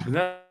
Benar.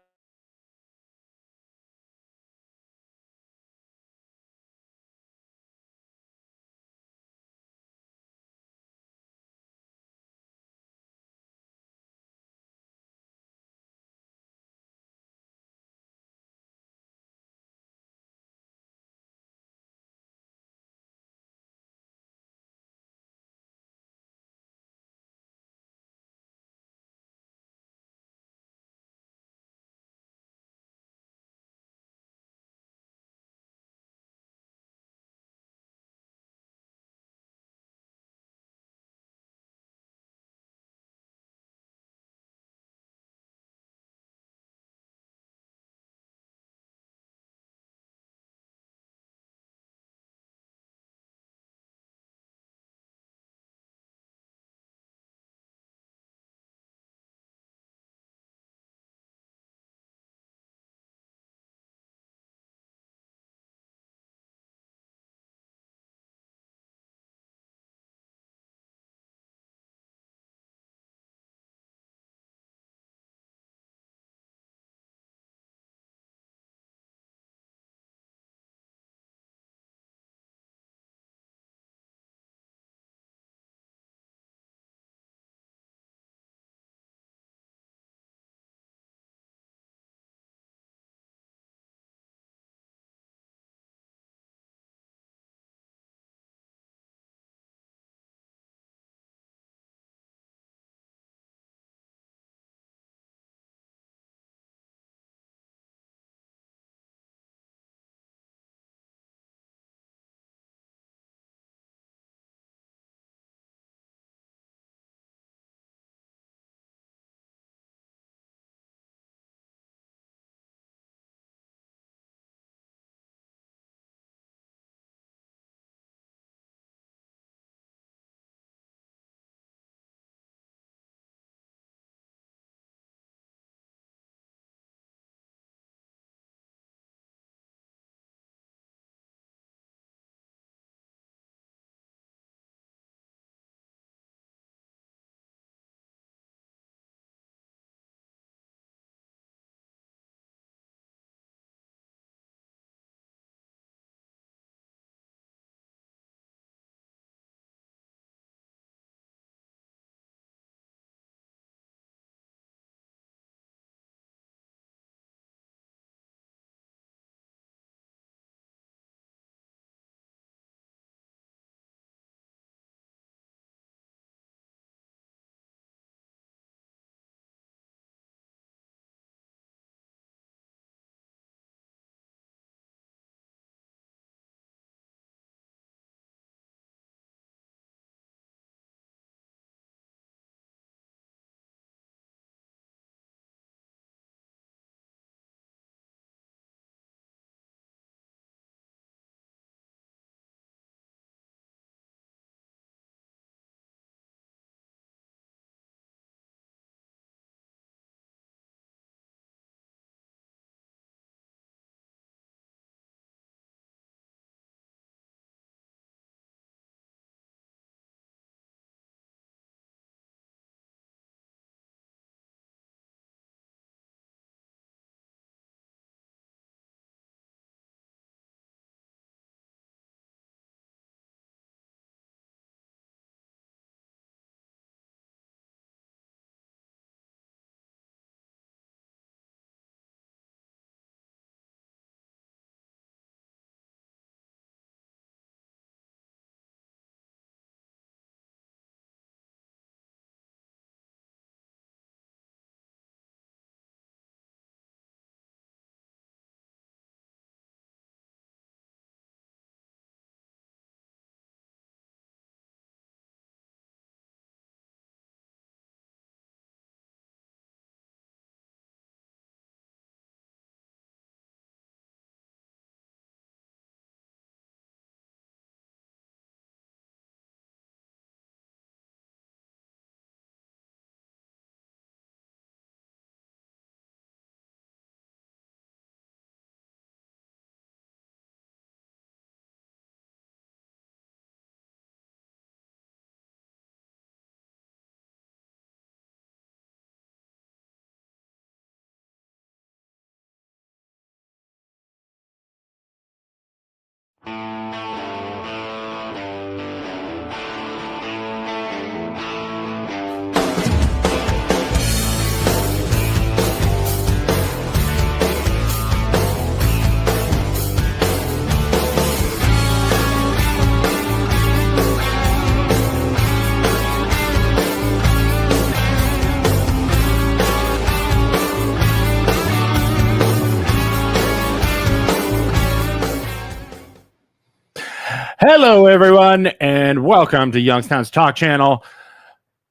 Hello, everyone, and welcome to Youngstown's Talk Channel.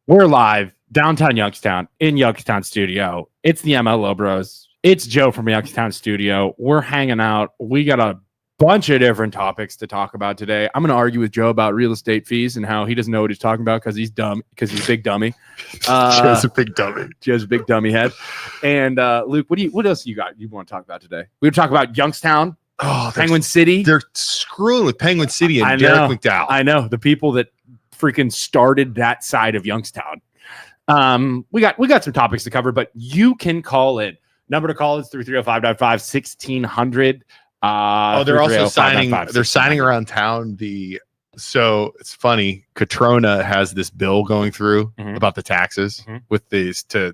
We're live downtown Youngstown in Youngstown Studio. It's the MLO Bros. It's Joe from Youngstown Studio. We're hanging out. We got a bunch of different topics to talk about today. I'm going to argue with Joe about real estate fees and how he doesn't know what he's talking about because he's dumb, because he's a big dummy. Joe's a big dummy. Joe's a big dummy head. And Luke, what else you want to talk about today? We're going to talk about Youngstown. Oh, Penguin City. They're screwing with Penguin City and Derek McDowell. I know. The people that freaking started that side of Youngstown. We got some topics to cover, but you can call it. Number to call is 330-555-1600. They're also signing. They're signing around town. So it's funny. Katrona has this bill going through about the taxes with these to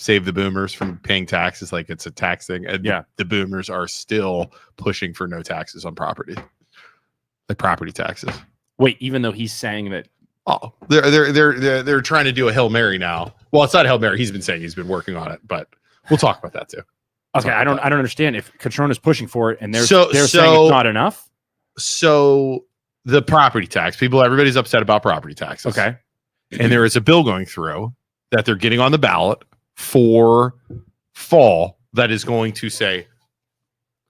save the boomers from paying taxes, like it's a tax thing. And the boomers are still pushing for no taxes on property, like property taxes. Wait, even though he's saying that. Oh, they're trying to do a Hail Mary now. Well, it's not a Hail Mary. He's been saying he's been working on it, but we'll talk about that too. Okay, I don't understand if Katrona's pushing for it and they're saying it's not enough. So the property tax, everybody's upset about property taxes. Okay. And there is a bill going through that they're getting on the ballot for fall that is going to say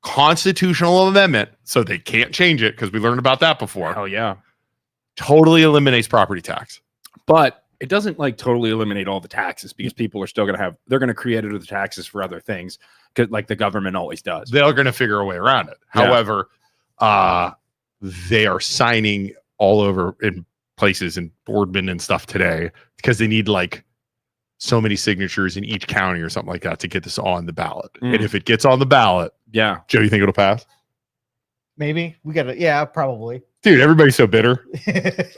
constitutional amendment, so they can't change it because we learned about that before. Oh yeah. Totally eliminates property tax. But it doesn't like totally eliminate all the taxes because people are still going to they're going to create it with the taxes for other things, like the government always does. They're going to figure a way around it. Yeah. However, they are signing all over in places in Boardman and stuff today because they need like so many signatures in each county or something like that to get this on the ballot. And if it gets on the ballot, Joe, you think it'll pass? Maybe we got to. Yeah, probably. Dude, everybody's so bitter.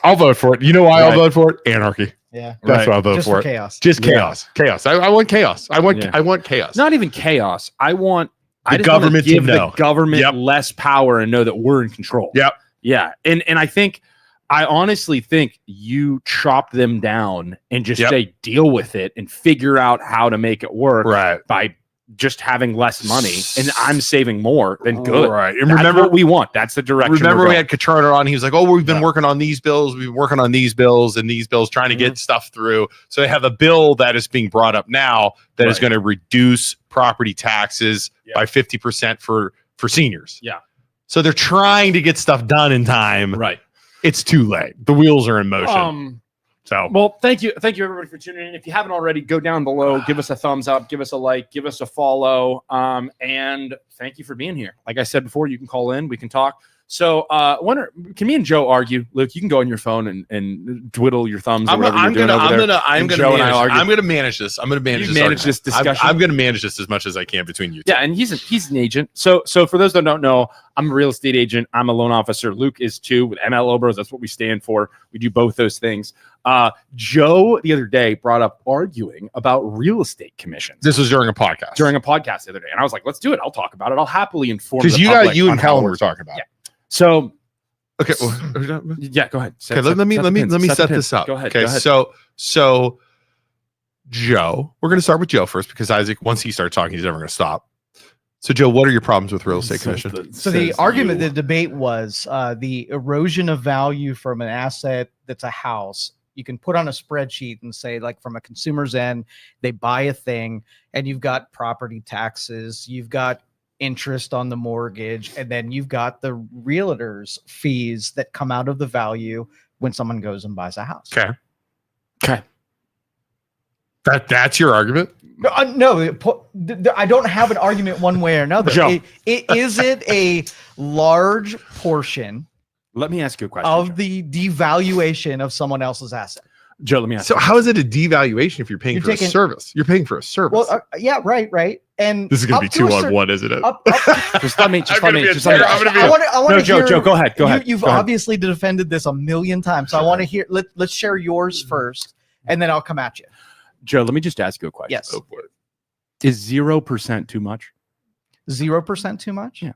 I'll vote for it. You know why I'll vote for it? Anarchy. Yeah, that's why I'll vote for it. Chaos. Just chaos. Chaos. I want chaos. I want chaos. Not even chaos. I want the government to give know. The government less power and know that we're in control. Yep. Yeah. And I honestly think you chop them down and just say deal with it and figure out how to make it work by just having less money, and I'm saving more than good. Right. And that's remember what we want. That's the direction. Remember we had Katrona on. He was like, "Oh, we've been working on these bills. We've been working on these bills and these bills, trying to get stuff through." So they have a bill that is being brought up now that is going to reduce property taxes by 50% for seniors. Yeah. So they're trying to get stuff done in time. Right. It's too late. The wheels are in motion. Well, thank you everybody for tuning in. If you haven't already, go down below, give us a thumbs up, give us a like, give us a follow, and thank you for being here. Like I said before, you can call in, we can talk. So, can me and Joe argue? Luke, you can go on your phone and twiddle your thumbs. I'm going to manage this. I'm going to manage this discussion. I'm going to manage this as much as I can between you two. Yeah, and he's an agent. So for those that don't know, I'm a real estate agent. I'm a loan officer. Luke is too with MLO Bros. That's what we stand for. We do both those things. Joe the other day brought up arguing about real estate commissions. This was during a podcast. The other day, and I was like, "Let's do it. I'll talk about it. I'll happily inform." Because you and Helen were talking about. Yeah. So, okay. Yeah, go ahead. Let me set this up. Go ahead. Okay. So Joe, we're going to start with Joe first because Isaac, once he starts talking, he's never going to stop. So Joe, what are your problems with real estate commission? So the argument, the debate was the erosion of value from an asset that's a house. You can put on a spreadsheet and say, like, from a consumer's end, they buy a thing and you've got property taxes, you've got interest on the mortgage, and then you've got the realtor's fees that come out of the value when someone goes and buys a house. Okay. That's your argument? No, I don't have an argument one way or another. Is it a large portion? Let me ask you a question. Of the devaluation of someone else's asset. Joe, let me ask you. So how is it a devaluation if you're paying for a service? You're paying for a service. Well, yeah, right. And this is going to be 2-on-1, isn't it? Just let me. I want to hear. Joe, go ahead. You've obviously defended this a million times, so I want to hear. Let's share yours first, and then I'll come at you. Joe, let me just ask you a question. Yes. Is 0% too much? 0% too much? Yeah.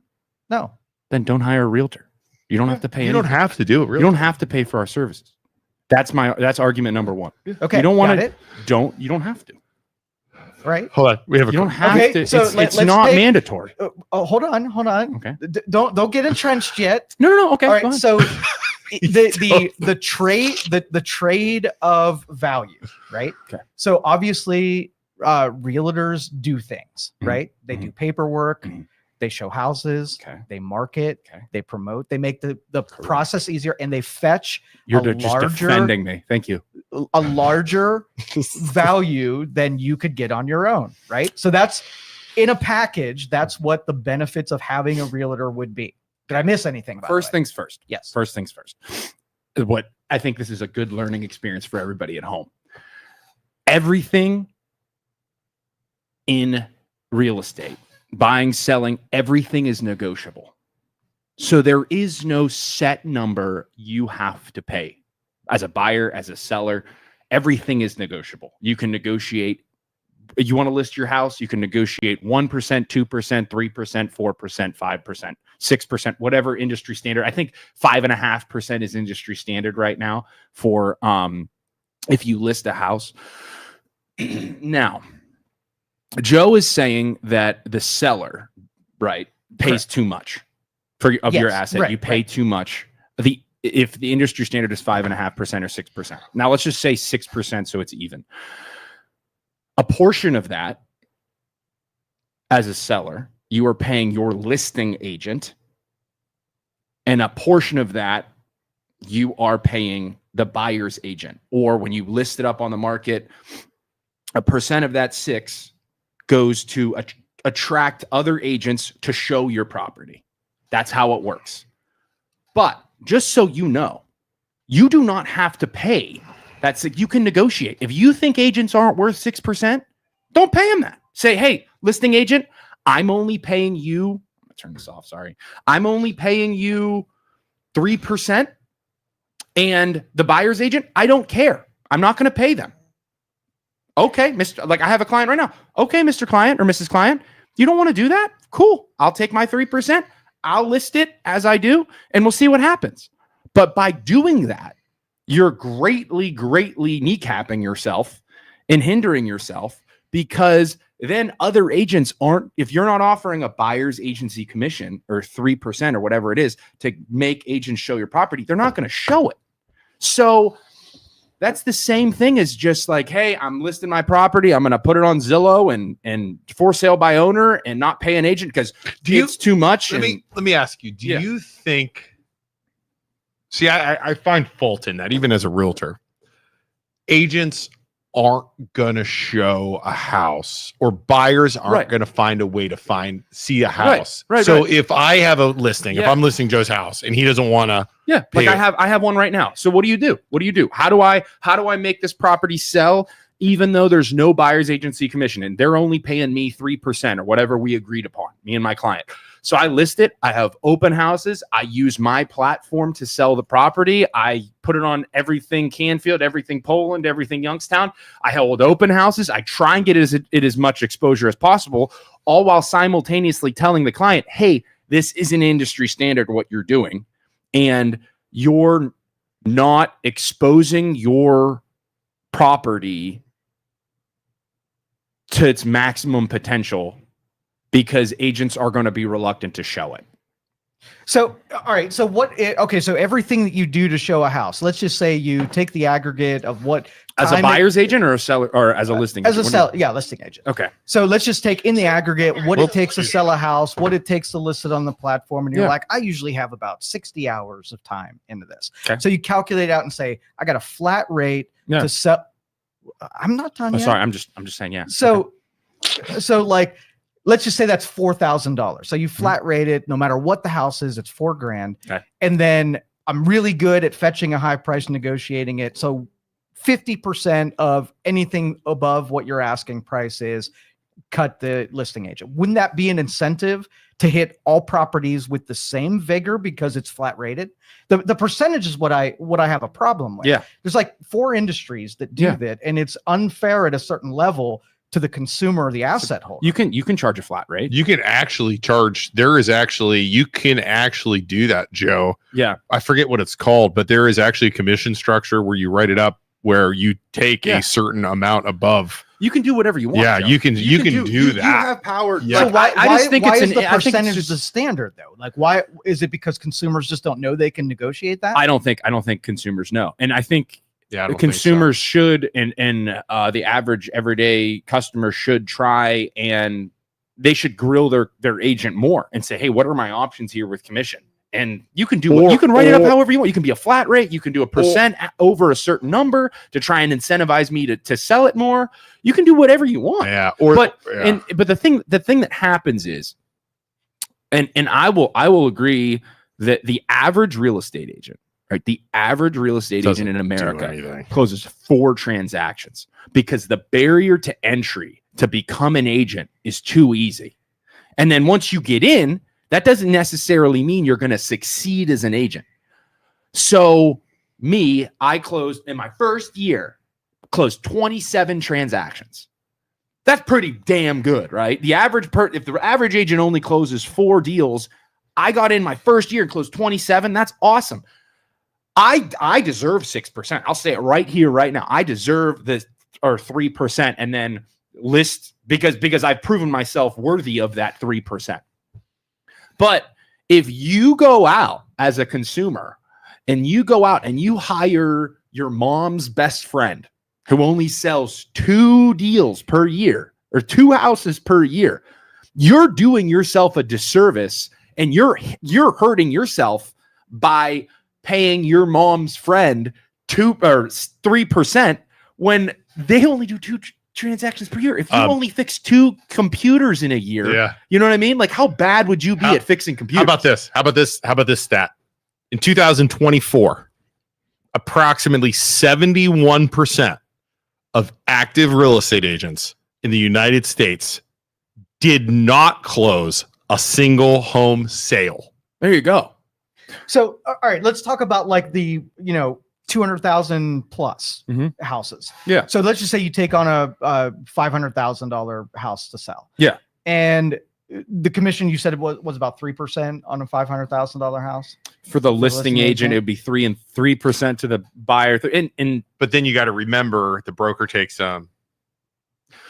No. Then don't hire a realtor. You don't have to pay. You don't have to do it. You don't have to pay for our services. That's argument number one. Okay. You don't want to. You don't have to. right? Hold on, we have a. You don't have Okay, to. so It's not mandatory. Hold on. Okay. Don't get entrenched yet. No. Okay. All go right. ahead. So the trade of value, right? Okay. So obviously, realtors do things, right? They do paperwork. They show houses. Okay. They market. Okay. They promote. They make the process easier, and they fetch You're just defending me. Thank you. a larger value than you could get on your own, right? So that's in a package. That's what the benefits of having a realtor would be. Did I miss anything? First things first. Yes. First things first. What I think this is a good learning experience for everybody at home. Everything in real estate, buying, selling, everything is negotiable. So there is no set number you have to pay. As a buyer, as a seller, everything is negotiable. You can negotiate. You want to list your house, you can negotiate 1%, 2%, 3%, 4%, 5%, 6%, whatever industry standard. I think 5.5% is industry standard right now for if you list a house. Now, Joe is saying that the seller, right, pays too much of your asset. Right, you pay too much. If the industry standard is 5.5% or 6%. Now let's just say 6% so it's even. A portion of that, as a seller, you are paying your listing agent, and a portion of that you are paying the buyer's agent. Or when you list it up on the market, a percent of that 6 goes to attract other agents to show your property. That's how it works. But just so you know, you do not have to pay. You can negotiate. If you think agents aren't worth 6%, don't pay them that. Say, hey, listing agent, I'm only paying you. I'm gonna turn this off. Sorry. I'm only paying you 3%. And the buyer's agent, I don't care. I'm not going to pay them. Okay, Mr. Like I have a client right now. Okay, Mr. Client or Mrs. Client, you don't want to do that? Cool. I'll take my 3%. I'll list it as I do, and we'll see what happens. But by doing that, you're greatly kneecapping yourself and hindering yourself, because then other agents aren't, if you're not offering a buyer's agency commission or 3% or whatever it is to make agents show your property, they're not going to show it. So that's the same thing as just like, hey, I'm listing my property. I'm going to put it on Zillow and for sale by owner and not pay an agent because it's too much. Let me ask you, do you think, see, I find fault in that, even as a realtor. Agents aren't going to show a house, or buyers aren't going to find a way to see a house. Right. So if I have a listing, if I'm listing Joe's house and he doesn't want to, like I have one right now. So what do you do? How do I make this property sell even though there's no buyer's agency commission and they're only paying me 3% or whatever we agreed upon, me and my client? So I list it. I have open houses. I use my platform to sell the property. I put it on everything Canfield, everything Poland, everything Youngstown. I hold open houses. I try and get it as much exposure as possible, all while simultaneously telling the client, hey, this isn't industry standard what you're doing, and you're not exposing your property to its maximum potential, because agents are going to be reluctant to show it. So, all right. So so everything that you do to show a house, let's just say you take the aggregate of what as a buyer's agent or a seller or as a listing agent? As a seller, listing agent. Okay. So let's just take in the aggregate what it takes to sell a house, what it takes to list it on the platform. And you're like, I usually have about 60 hours of time into this. Okay. So you calculate out and say, I got a flat rate to sell. I'm not done yet. Sorry. I'm just saying, yeah. So like, let's just say that's $4,000. So you flat rate it, no matter what the house is, it's $4,000. Okay. And then I'm really good at fetching a high price, negotiating it. So 50% of anything above what your asking price is, cut the listing agent. Wouldn't that be an incentive to hit all properties with the same vigor because it's flat rated? The percentage is what I have a problem with. Yeah. There's like 4 industries that do that, and it's unfair at a certain level to the consumer or the asset holder. You can charge a flat rate. You can actually charge. You can actually do that, Joe. Yeah. I forget what it's called, but there is actually a commission structure where you write it up where you take a certain amount above. You can do whatever you want. Yeah, Joe. you can do that. You have power. Yeah. So why, I just think why it's is the I think percentage it's the just, standard though? Like, why is it because consumers just don't know they can negotiate that? I don't think consumers know, and I think Yeah, I don't consumers should, and the average everyday customer should try, and they should grill their agent more and say, hey, what are my options here with commission? And you can do you can write it up however you want. You can be a flat rate. You can do a percent over a certain number to try and incentivize me to sell it more. You can do whatever you want. Yeah. But the thing that happens is, and I will agree that the average real estate agent, right? The average real estate agent in America closes 4 transactions because the barrier to entry to become an agent is too easy. And then once you get in, that doesn't necessarily mean you're going to succeed as an agent. So I closed in my first year, closed 27 transactions. That's pretty damn good, right? The average if the average agent only closes 4 deals, I got in my first year and closed 27. That's awesome. I deserve 6%. I'll say it right here, right now. I deserve this or 3%, and then list because I've proven myself worthy of that 3%. But if you go out as a consumer and you go out and you hire your mom's best friend who only sells 2 deals per year or 2 houses per year, you're doing yourself a disservice, and you're hurting yourself by paying your mom's friend 2 or 3% when they only do 2 transactions per year. If you only fix 2 computers in a year, you know what I mean? Like, how bad would you be at fixing computers? How about this stat? In 2024, approximately 71% of active real estate agents in the United States did not close a single home sale. There you go. So, all right, let's talk about like the, 200,000 plus houses. Yeah. So let's just say you take on a $500,000 house to sell. Yeah. And the commission, you said it was about 3% on a $500,000 house for the listing agent. It would be 3% to the buyer. But then you got to remember the broker takes the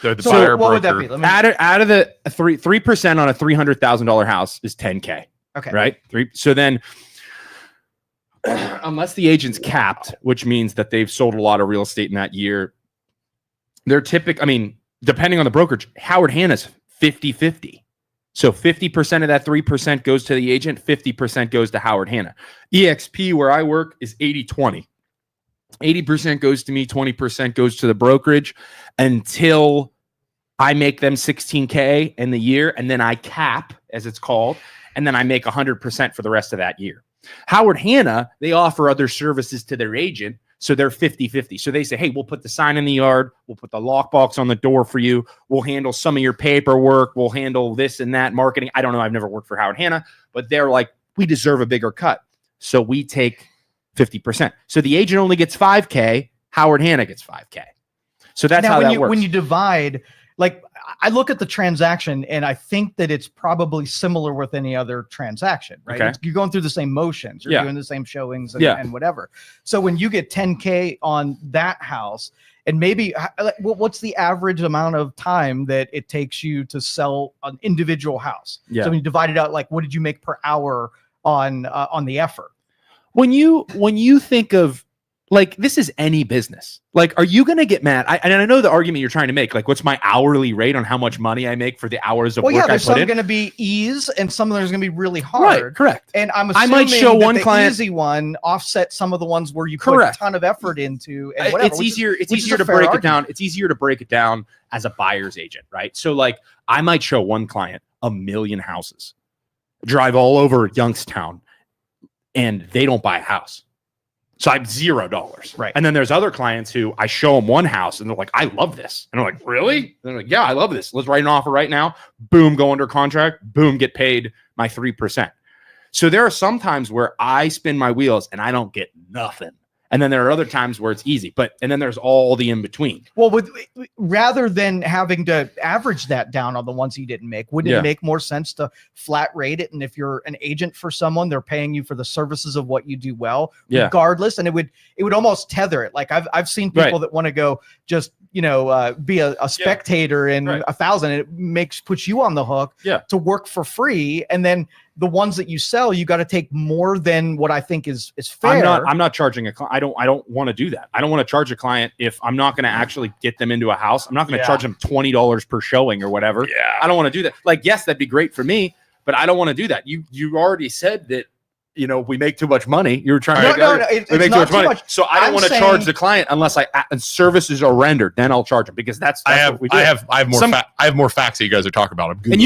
so buyer what broker. would that be? Out of the 3% on a $300,000 house is $10K. Okay. Right. So then, unless the agent's capped, which means that they've sold a lot of real estate in that year, they're depending on the brokerage, Howard Hanna's 50-50. So 50% of that 3% goes to the agent, 50% goes to Howard Hanna. EXP, where I work, is 80-20. 80% goes to me, 20% goes to the brokerage until I make them $16K in the year, and then I cap, as it's called, and then I make 100% for the rest of that year. Howard Hanna, they offer other services to their agent, so they're 50-50. So they say, hey, we'll put the sign in the yard, we'll put the lockbox on the door for you, we'll handle some of your paperwork, we'll handle this and that, marketing. I don't know, I've never worked for Howard Hanna, but they're like, we deserve a bigger cut. So we take 50%. So the agent only gets $5K, Howard Hanna gets $5K. So that's how that works. When you divide, like, I look at the transaction and I think that it's probably similar with any other transaction, right? Okay. You're going through the same motions, you're doing the same showings and whatever. So when you get 10K on that house, and maybe what's the average amount of time that it takes you to sell an individual house? Yeah. So when you divide it out, like, what did you make per hour on the effort? When you think of, like, this is any business. Like, are you going to get mad? And I know the argument you're trying to make, like, what's my hourly rate on how much money I make for the hours of work I put in? There's some going to be ease and some of there's going to be really hard. Right, correct. And I'm assuming I might show one client, easy one offset some of the ones where you put a ton of effort into. And whatever, it's easier to break it down. It's easier to break it down as a buyer's agent, right? So, like, I might show one client 1 million houses, drive all over Youngstown, and they don't buy a house. So I'm $0. Right. And then there's other clients who I show them one house and they're like, I love this. And I'm like, really? And they're like, yeah, I love this. Let's write an offer right now. Boom, go under contract. Boom, get paid my 3%. So there are some times where I spin my wheels and I don't get nothing. And then there are other times where it's easy, and then there's all the in between. Well, rather than having to average that down on the ones you didn't make, wouldn't it make more sense to flat rate it? And if you're an agent for someone, they're paying you for the services of what you do well, regardless. And it would almost tether it. Like I've seen people that want to go just be a spectator in 1,000. It puts you on the hook to work for free. And then the ones that you sell, you got to take more than what I think is fair. I'm not charging a client. I don't want to do that. I don't want to charge a client if I'm not going to actually get them into a house. I'm not going to charge them $20 per showing or whatever. Yeah. I don't want to do that. Like, yes, that'd be great for me, but I don't want to do that. You already said that, we make too much money. You were trying to we make too much money. So I don't want to charge the client unless services are rendered. Then I'll charge them because that's what we do. I have more facts that you guys are talking about. And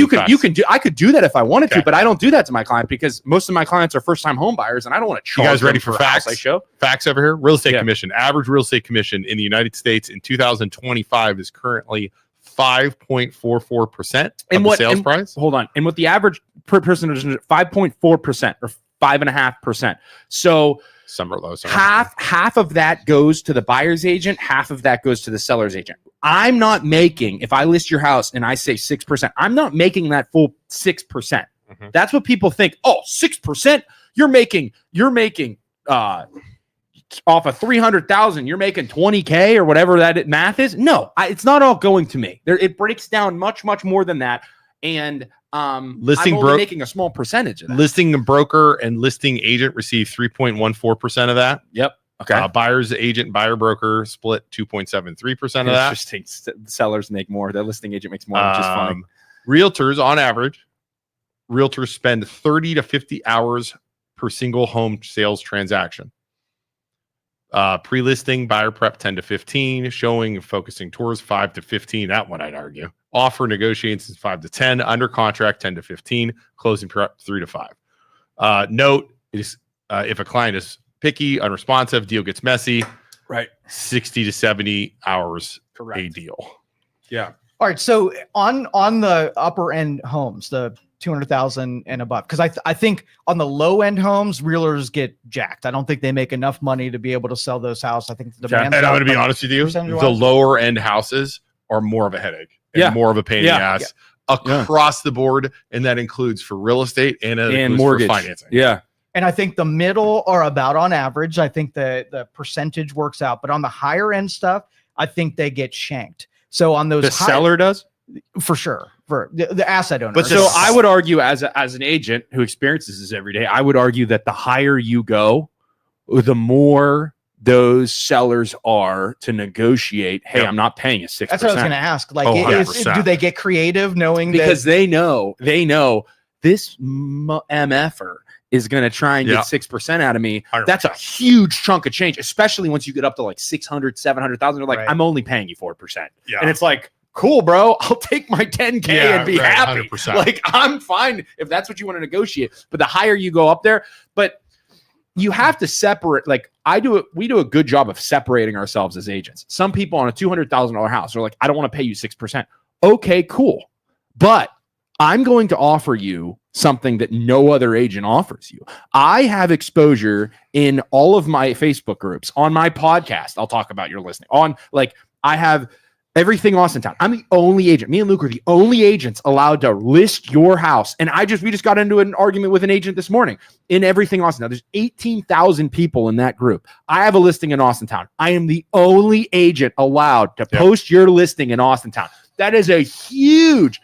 I could do that if I wanted to, but I don't do that to my client because most of my clients are first time home buyers and I don't want to charge. You guys ready for facts? I show facts over here. Real estate commission. Average real estate commission in the United States in 2025 is currently 5.44% of the sales price. Hold on. And what the average per person is 5.4% or 5.5%. So some are low. Half of that goes to the buyer's agent. Half of that goes to the seller's agent. I'm not making, if I list your house and I say 6%, I'm not making that full 6%. Mm-hmm. That's what people think. Oh, 6%. You're making off of 300,000, you're making 20K or whatever that math is. No, it's not all going to me. It breaks down much, much more than that. And I'm only making a small percentage of that. Listing broker and listing agent receive 3.14% of that. Yep. Okay. Buyer's agent, buyer broker split 2.73% of that. Interesting. Sellers make more. The listing agent makes more, which is funny. Realtors, on average, spend 30 to 50 hours per single home sales transaction. Pre-listing, buyer prep 10 to 15, showing and focusing tours 5 to 15. That one I'd argue. Offer negotiations 5 to 10, under contract 10 to 15, closing prep 3 to 5. Note is if a client is picky, unresponsive, deal gets messy, right? 60 to 70 hours. Correct. A deal. Yeah. All right. So on the upper end homes, the 200,000 and above, because I think on the low end homes, realtors get jacked. I don't think they make enough money to be able to sell those houses. I think the demand. And I'm going to be honest with you, the lower end houses are more of a headache. And more of a pain in the ass across the board, and that includes for real estate and mortgage financing. Yeah. And I think the middle are about on average. I think the percentage works out, but on the higher end stuff, I think they get shanked. So on those, seller does for sure, for the asset owner. But so I would argue as an agent who experiences this every day, I would argue that the higher you go, the more those sellers are to negotiate. Hey, I'm not paying you 6%. That's what I was going to ask. Like, do they get creative knowing because they know this MFer is going to try and get 6% out of me. 100%. That's a huge chunk of change, especially once you get up to like 600, 700,000. They're like, I'm only paying you 4%. Yeah. And it's like, cool, bro, I'll take my 10K and be happy. 100%. Like, I'm fine if that's what you want to negotiate. But the higher you go up there, but you have to separate. Like we do a good job of separating ourselves as agents. Some people on a $200,000 house are like, I don't want to pay you 6%. Okay, cool. But I'm going to offer you something that no other agent offers you. I have exposure in all of my Facebook groups, on my podcast. I'll talk about your listing I have everything Austintown. I'm the only agent. Me and Luke are the only agents allowed to list your house. And we just got into an argument with an agent this morning in everything Austintown. There's 18,000 people in that group. I have a listing in Austintown. I am the only agent allowed to post your listing in Austintown. That is a huge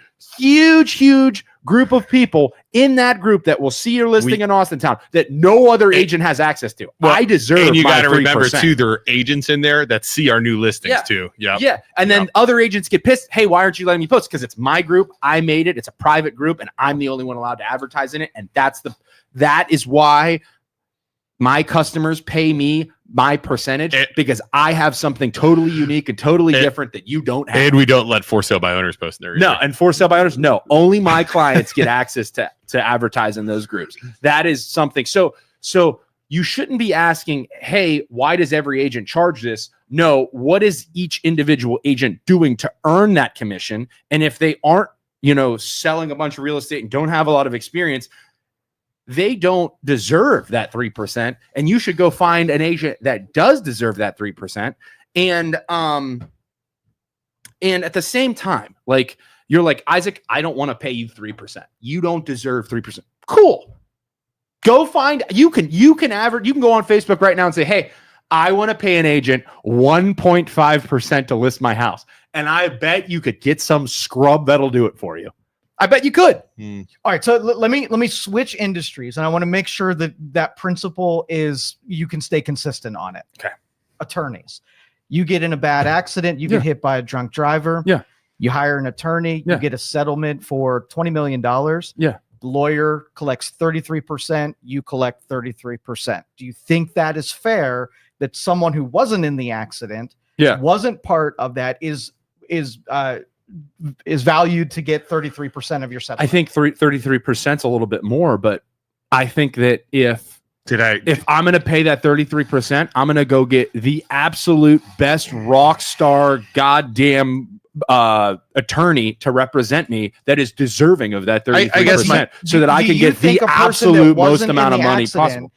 group of people in that group that will see your listing in Austintown that no other agent has access to. Well, I deserve. And you got to remember too, there are agents in there that see our new listings too. Yeah. Yeah. And then other agents get pissed. Hey, why aren't you letting me post? Because it's my group. I made it. It's a private group and I'm the only one allowed to advertise in it. And that is why my customers pay me my percentage because I have something totally unique and totally different that you don't have. And we don't let for sale by owners post in there. No, and for sale by owners, no. Only my clients get access to advertise in those groups. That is something. So you shouldn't be asking, hey, why does every agent charge this? No, what is each individual agent doing to earn that commission? And if they aren't, selling a bunch of real estate and don't have a lot of experience, they don't deserve that 3%. And you should go find an agent that does deserve that 3%. And at the same time, like you're like, Isaac, I don't want to pay you 3%. You don't deserve 3%. Cool. Go find, you can go on Facebook right now and say, hey, I want to pay an agent 1.5% to list my house. And I bet you could get some scrub that'll do it for you. I bet you could. All right. So let me switch industries, and I want to make sure that that principle is you can stay consistent on it. Okay. Attorneys. You get in a bad accident. You get hit by a drunk driver. Yeah. You hire an attorney. Yeah. You get a settlement for $20 million. Yeah. The lawyer collects 33%. You collect 33%. Do you think that is fair that someone who wasn't in the accident, wasn't part of that, is valued to get 33% of your settlement? I think 33% is a little bit more, but I think that if I'm going to pay that 33%, I'm going to go get the absolute best rock star goddamn attorney to represent me that is deserving of that 33%, so that I can get the absolute most amount of money possible.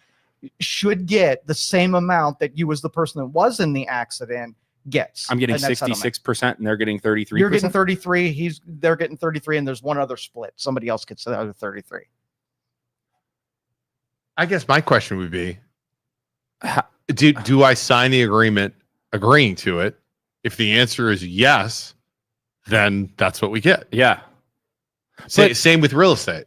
Should get the same amount that you, as the person that was in the accident, gets. I'm getting 66% and they're getting 33%. You're getting 33. They're getting 33, and there's one other split. Somebody else gets the other 33. I guess my question would be, do I sign the agreement agreeing to it? If the answer is yes, then that's what we get. Yeah. Same with real estate.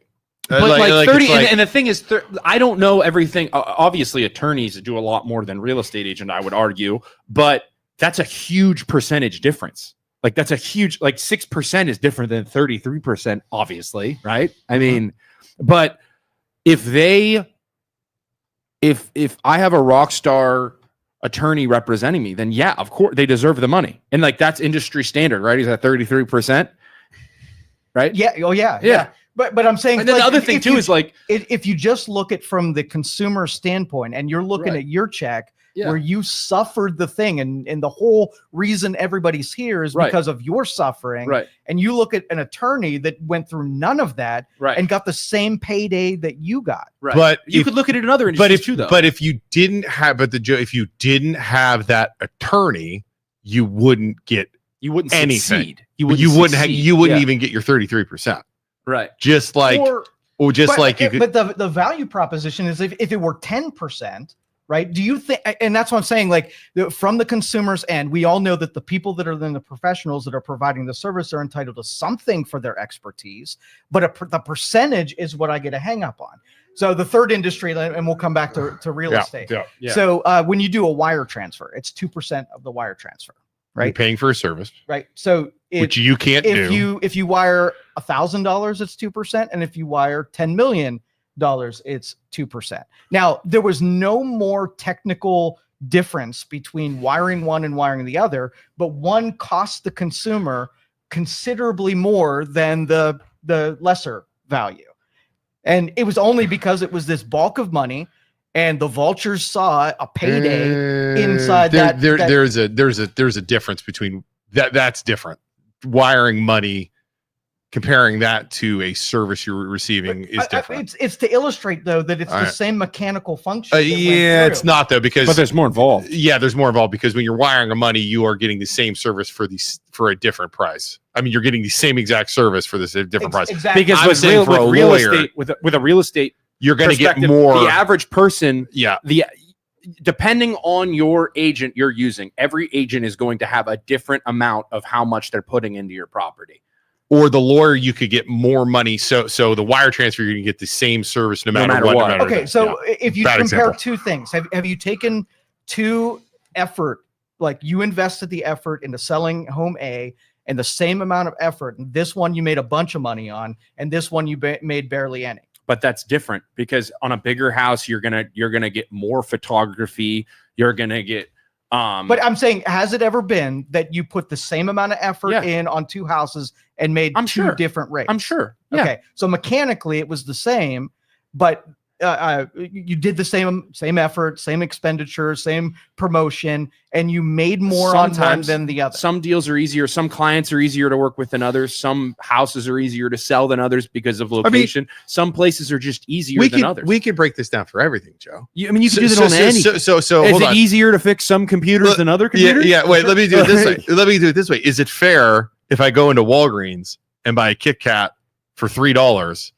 But like 30, and the thing is, I don't know everything. Obviously, attorneys do a lot more than real estate agent, I would argue, but that's a huge percentage difference. Like that's a huge, like 6% is different than 33%, obviously, right? I mean, but if I have a rock star attorney representing me, then yeah, of course they deserve the money. And like that's industry standard, right? He's at 33%, right? Yeah. Oh yeah. Yeah. But I'm saying, and then the other thing too is like, if you just look at from the consumer standpoint, and you're looking at your check, where you suffered the thing, and the whole reason everybody's here is because of your suffering, and you look at an attorney that went through none of that, and got the same payday that you got, but you could look at it in other industries too, though. But if you didn't have, if you didn't have that attorney, you wouldn't get anything. Succeed. You wouldn't even get your 33%. Right. Just like, but the value proposition is if it were 10%, right? Do you think, and that's what I'm saying, like from the consumer's end, we all know that the people that are in the professionals that are providing the service are entitled to something for their expertise, but the percentage is what I get a hang up on. So the third industry, and we'll come back to real estate. Yeah. So when you do a wire transfer, it's 2% of the wire transfer. Right. You're paying for a service. Right. So which you can't do. If you wire $1,000, it's 2%. And if you wire $10 million, it's 2%. Now, there was no more technical difference between wiring one and wiring the other, but one cost the consumer considerably more than the lesser value. And it was only because it was this bulk of money, and the vultures saw a payday inside that. There's a difference between that. That's different. Wiring money, comparing that to a service you're receiving is different. It's to illustrate though that it's the same mechanical function. It's not though, because but there's more involved. Yeah, there's more involved because when you're wiring a money, you are getting the same service for a different price. I mean, you're getting the same exact service for this different price. Exactly. Because with real estate, with a real estate, you're going to get more. The average person, depending on your agent you're using, every agent is going to have a different amount of how much they're putting into your property. Or the lawyer, you could get more money. So the wire transfer, you're going to get the same service no matter what. Okay, so if you compare two things, have you taken effort, like you invested the effort into selling home A, and the same amount of effort, and this one you made a bunch of money on, and this one you made barely any? But that's different because on a bigger house, you're gonna get more photography. You're gonna get. But I'm saying, has it ever been that you put the same amount of effort in on two houses and made two different rates? I'm sure. Yeah. Okay, so mechanically it was the same, but you did the same effort, same expenditure, same promotion, and you made more on one than the other. Some deals are easier. Some clients are easier to work with than others. Some houses are easier to sell than others because of location. Some places are just easier than others. We could break this down for everything, Joe. You can do that on anything. So is it easier to fix some computers than other computers? Yeah. Wait, let me do it this way. Is it fair if I go into Walgreens and buy a Kit Kat for $3?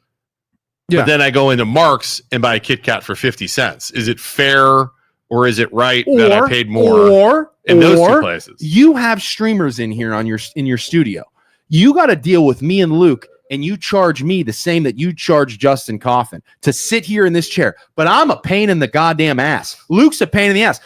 But then I go into Mark's and buy a Kit Kat for 50 cents. Is it fair Or is it right that I paid more in those two places? You have streamers in here in your studio. You got to deal with me and Luke, and you charge me the same that you charge Justin Coffin to sit here in this chair. But I'm a pain in the goddamn ass. Luke's a pain in the ass.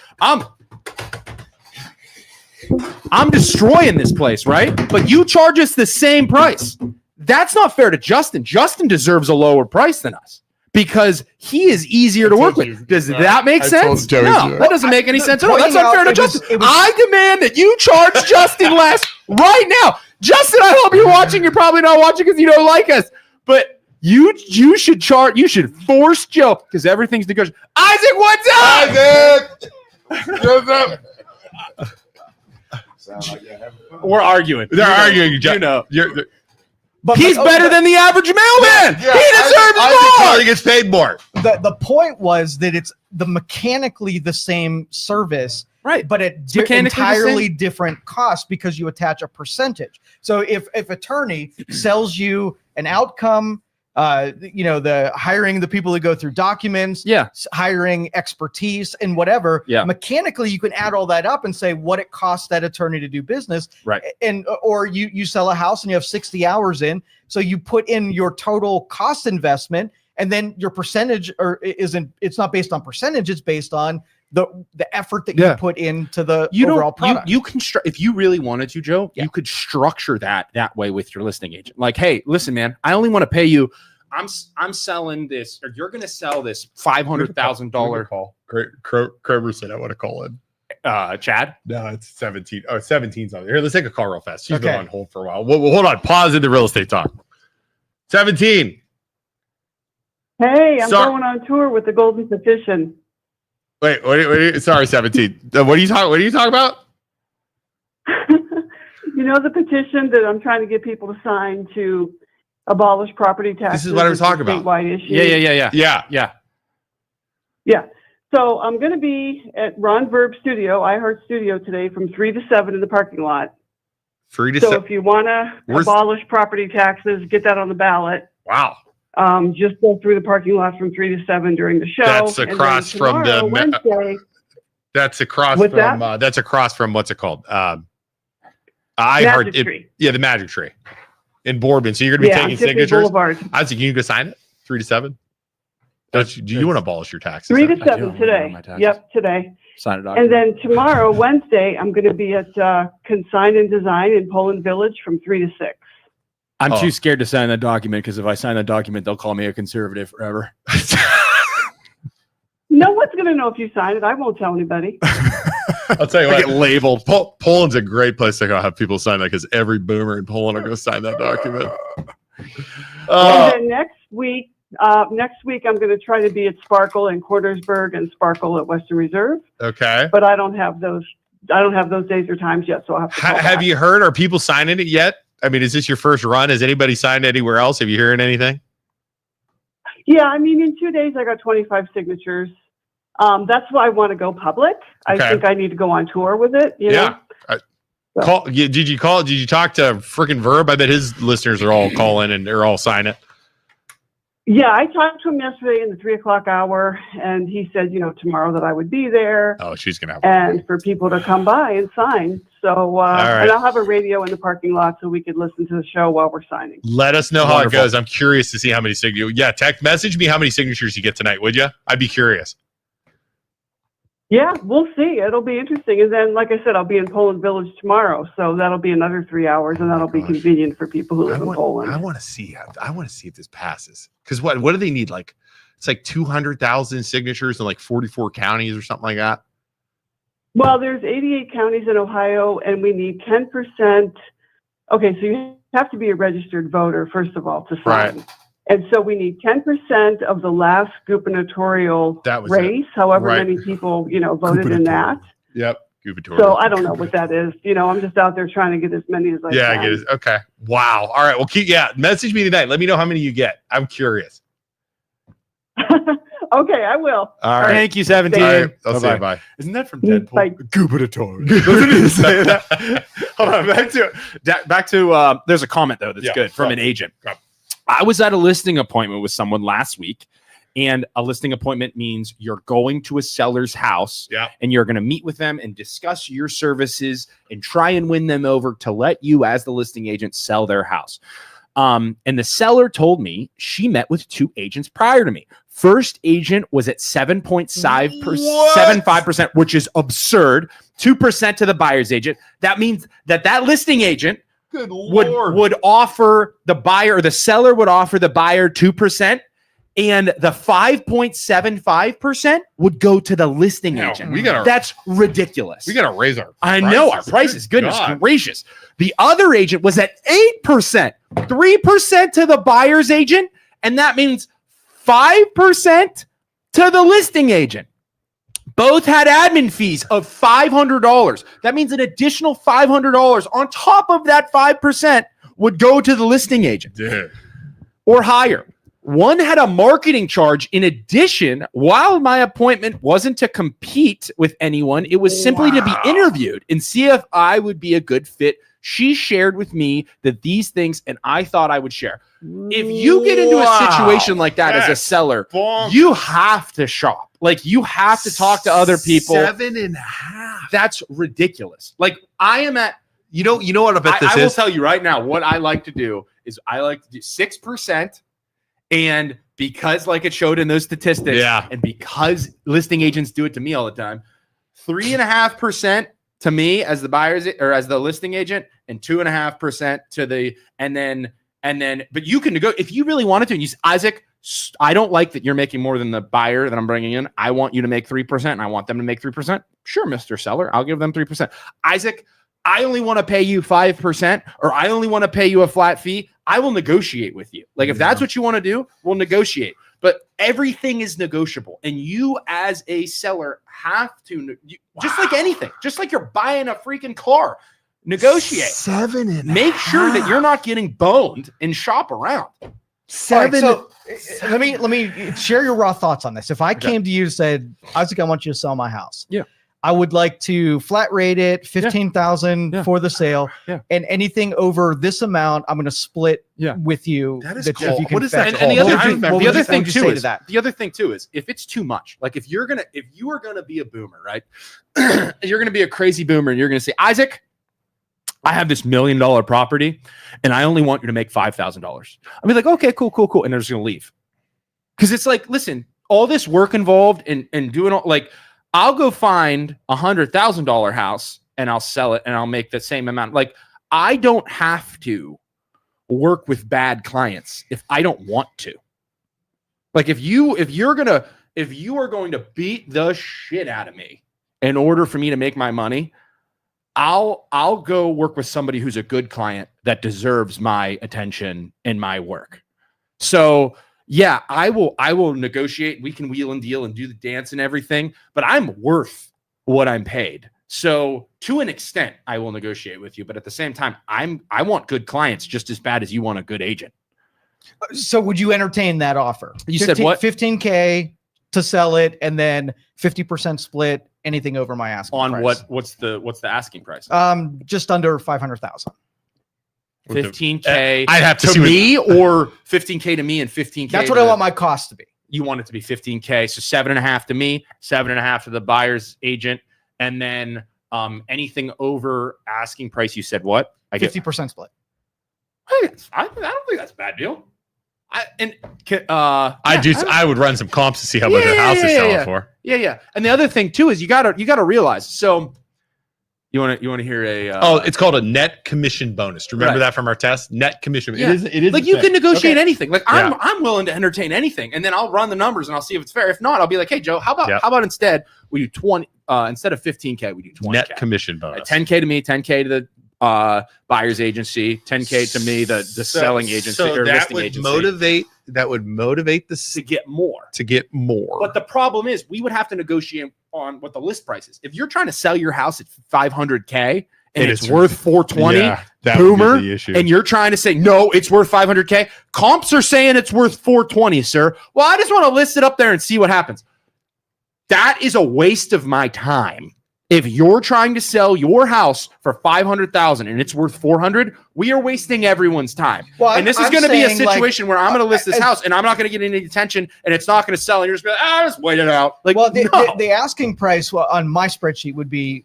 I'm destroying this place, right? But you charge us the same price. That's not fair to Justin. Justin deserves a lower price than us because he is easier to work with. Does that make sense? No, that doesn't make any sense at all. That's unfair to Justin. I demand that you charge Justin less right now. Justin, I hope you're watching. You're probably not watching because you don't like us. But you should force Joe because everything's negotiable. Isaac, what's up? Isaac! What's up? We're arguing. They're arguing. You know. But he's better than the average mailman. Yeah, he deserves more. He gets paid more. The point was that it's mechanically the same service, right? But at entirely different cost because you attach a percentage. So if attorney sells you an outcome, the hiring the people that go through documents, hiring expertise and whatever, mechanically you can add all that up and say what it costs that attorney to do business, right? Or you sell a house and you have 60 hours in, so you put in your total cost investment, and then your percentage it's not based on percentage, it's based on the effort that you put into the overall product. You can if you really wanted to, Joe, you could structure that way with your listing agent. Like, hey, listen, man, I only want to pay you. I'm selling this, or you're going to sell this $500,000 call. Kroger said I want to call in. Chad? No, it's 17. Oh, 17's on there. Here, let's take a call real fast. She's been on hold for a while. Well, hold on. Pause in the real estate talk. 17. Hey, I'm going on tour with the Golden Petition. Wait, sorry, 17. What are you talking about? You know the petition that I'm trying to get people to sign to abolish property taxes. This is what I was talking about. Statewide issue. Yeah. So I'm going to be at Ron Verb Studio, iHeart Studio today from 3 to 7 in the parking lot. 3 to 7. So if you want to abolish property taxes, get that on the ballot. Wow. Just go through the parking lot from 3 to 7 during the show. That's across from Wednesday, that's across from that's across from what's it called? Magic Tree. The Magic Tree in Boardman. So you're going to be taking signatures. Boulevard. I was thinking you can go sign it 3 to 7. Do you want to abolish your taxes? 3 to 7 today. Yep, today. Sign it. And then tomorrow, Wednesday, I'm going to be at Consign and Design in Poland Village from 3 to 6. I'm too scared to sign that document because if I sign that document, they'll call me a conservative forever. No one's going to know if you sign it. I won't tell anybody. I'll tell you what. Get labeled. Poland's a great place to go have people sign that because every boomer in Poland will go sign that document. And then next week, I'm going to try to be at Sparkle in Cornersburg and Sparkle at Western Reserve. Okay. But I don't have those days or times yet, so I'll have to call back. You heard? Are people signing it yet? I mean, is this your first run? Has anybody signed anywhere else? Have you heard anything? Yeah, I mean, in 2 days, I got 25 signatures. That's why I want to go public. I think I need to go on tour with it. You know? Did you talk to freaking Verb? I bet his listeners are all calling and they're all signing it. Yeah, I talked to him yesterday in the 3 o'clock hour, and he said, tomorrow that I would be there. Oh, she's going to have and for people to come by and sign. So, and I'll have a radio in the parking lot so we could listen to the show while we're signing. Let us know how it goes. I'm curious to see how many signatures. Yeah, message me how many signatures you get tonight, would you? I'd be curious. Yeah, we'll see. It'll be interesting. And then, like I said, I'll be in Poland Village tomorrow, so that'll be another 3 hours, and that'll be convenient for people who live in Poland. I want to see if this passes. Because what do they need? Like, it's like 200,000 signatures in like 44 counties or something like that. Well, there's 88 counties in Ohio, and we need 10%. Okay, so you have to be a registered voter, first of all, to sign. Right. And so we need 10% of the last gubernatorial race, however many people, voted in that. Yep. Gubernatorial. So I don't know what that is. I'm just out there trying to get as many as I can. Yeah, I get it. Okay. Wow. All right. Well, message me tonight. Let me know how many you get. I'm curious. Okay, I will. All right. Thank you, 17. Right. I'll say bye. Isn't that from Deadpool? Bye. Gubernatorial. Doesn't he say that? Hold on. Back to there's a comment, though, that's good from an agent. I was at a listing appointment with someone last week, And a listing appointment means you're going to a seller's house and you're going to meet with them and discuss your services and try and win them over to let you, as the listing agent, sell their house. And the seller told me she met with 2 agents prior to me. First agent was at 7.75%, which is absurd. 2% to the buyer's agent. That means that listing agent would offer the buyer, or the seller would offer the buyer 2%. And the 5.75% would go to the listing agent. That's ridiculous. We got to raise our prices. I know our prices. Goodness gracious. The other agent was at 8%, 3% to the buyer's agent. And that means 5% to the listing agent. Both had admin fees of $500. That means an additional $500 on top of that 5% would go to the listing agent or higher. One had a marketing charge in addition. While my appointment wasn't to compete with anyone, it was simply to be interviewed and see if I would be a good fit. She shared with me that these things, and I thought I would share. If you get into a situation like that as a seller, you have to shop. Like, you have to talk to other people. 7.5. That's ridiculous. Like, I am at, you know what I bet this is? I will tell you right now, what I like to do is I like to do 6%. And because, like it showed in those statistics, and because listing agents do it to me all the time, 3.5% to me as the buyer's or as the listing agent, and 2.5% to the, and then, but you can negotiate if you really wanted to. And you say, Isaac, I don't like that you're making more than the buyer that I'm bringing in. I want you to make 3%, and I want them to make 3%. Sure, Mr. Seller, I'll give them 3%. Isaac, I only want to pay you 5%, or I only want to pay you a flat fee. I will negotiate with you. Like, if that's what you want to do, we'll negotiate. But everything is negotiable. And you as a seller have to, just like anything, just like you're buying a freaking car, negotiate. 7.5. Make sure that you're not getting boned and shop around. 7. Right, so let me share your raw thoughts on this. If I came to you and said, Isaac, I want you to sell my house. Yeah. I would like to flat rate it, 15,000 for the sale, and anything over this amount, I'm going to split with you. That is cool. What is that? And the other thing too is the other thing too is if it's too much, like if you are gonna be a boomer, right? You're gonna be a crazy boomer, and you're gonna say, Isaac, I have this $1 million property, and I only want you to make $5,000. I'll be like, okay, cool, and they're just gonna leave, because it's like, listen, all this work involved in doing all, like, I'll go find $100,000 house and I'll sell it and I'll make the same amount. Like, I don't have to work with bad clients if I don't want to. Like, if you are going to beat the shit out of me in order for me to make my money, I'll go work with somebody who's a good client that deserves my attention and my work. So yeah, I will negotiate. We can wheel and deal and do the dance and everything, but I'm worth what I'm paid. So to an extent, I will negotiate with you, but at the same time, I want good clients just as bad as you want a good agent. So would you entertain that offer? You said what? 15K to sell it, and then 50% split anything over my asking price. What's the asking price? Just under 500,000. 15K I'd have to to see me, or 15K to me and 15K. That's what I want my cost to be. You want it to be 15K. So 7.5 to me, 7.5 to the buyer's agent. And then anything over asking price, you said what? I get 50% split. I don't think that's a bad deal. I would run some comps to see how much a house is selling for. Yeah. And the other thing too is you gotta realize. So you want to hear a it's called a net commission bonus. Do you remember that from our test? Net commission. Yeah. It is like you can negotiate anything. Like I'm willing to entertain anything, and then I'll run the numbers and I'll see if it's fair. If not, I'll be like, hey Joe, how about instead we do 20 instead of 15K, we do 20K. Net commission bonus. 10K to me, 10K to the buyer's agency, 10K to me, the selling agency or listing agency. That would motivate the to get more. But the problem is we would have to negotiate on what the list price is. If you're trying to sell your house at 500K and it's worth 420, boomer, and you're trying to say, no, it's worth 500K. Comps are saying it's worth 420, sir. Well, I just want to list it up there and see what happens. That is a waste of my time If you're trying to sell your house for $500,000 and it's worth $400,000, we are wasting everyone's time. Well, and this is going to be a situation where I'm going to list this house and I'm not going to get any attention and it's not going to sell. And you're just going to just wait it out. Like, well, the asking price on my spreadsheet would be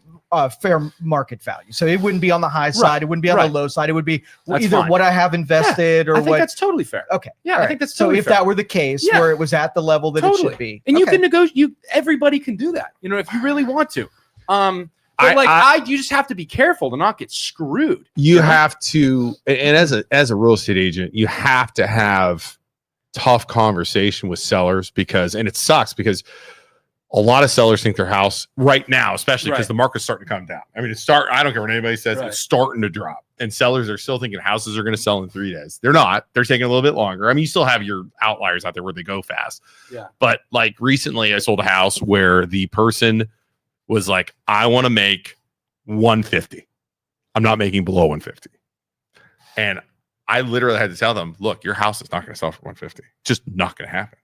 fair market value. So it wouldn't be on the high side. It wouldn't be on the low side. It would be either what I have invested or I think that's totally fair. Okay. Yeah, I think that's totally fair. So if that were the case, where it was at the level that it should be. And you can negotiate. Everybody can do that, if you really want to. You just have to be careful to not get screwed. You have to, and as a real estate agent, you have to have tough conversation with sellers and it sucks because a lot of sellers think their house right now, especially because the market's starting to come down. I mean, I don't care what anybody says, it's starting to drop. And sellers are still thinking houses are going to sell in 3 days. They're not. They're taking a little bit longer. I mean, you still have your outliers out there where they go fast. Yeah. But like recently I sold a house where the person was like, I want to make 150. I'm not making below 150. And I literally had to tell them, look, your house is not going to sell for 150. Just not going to happen.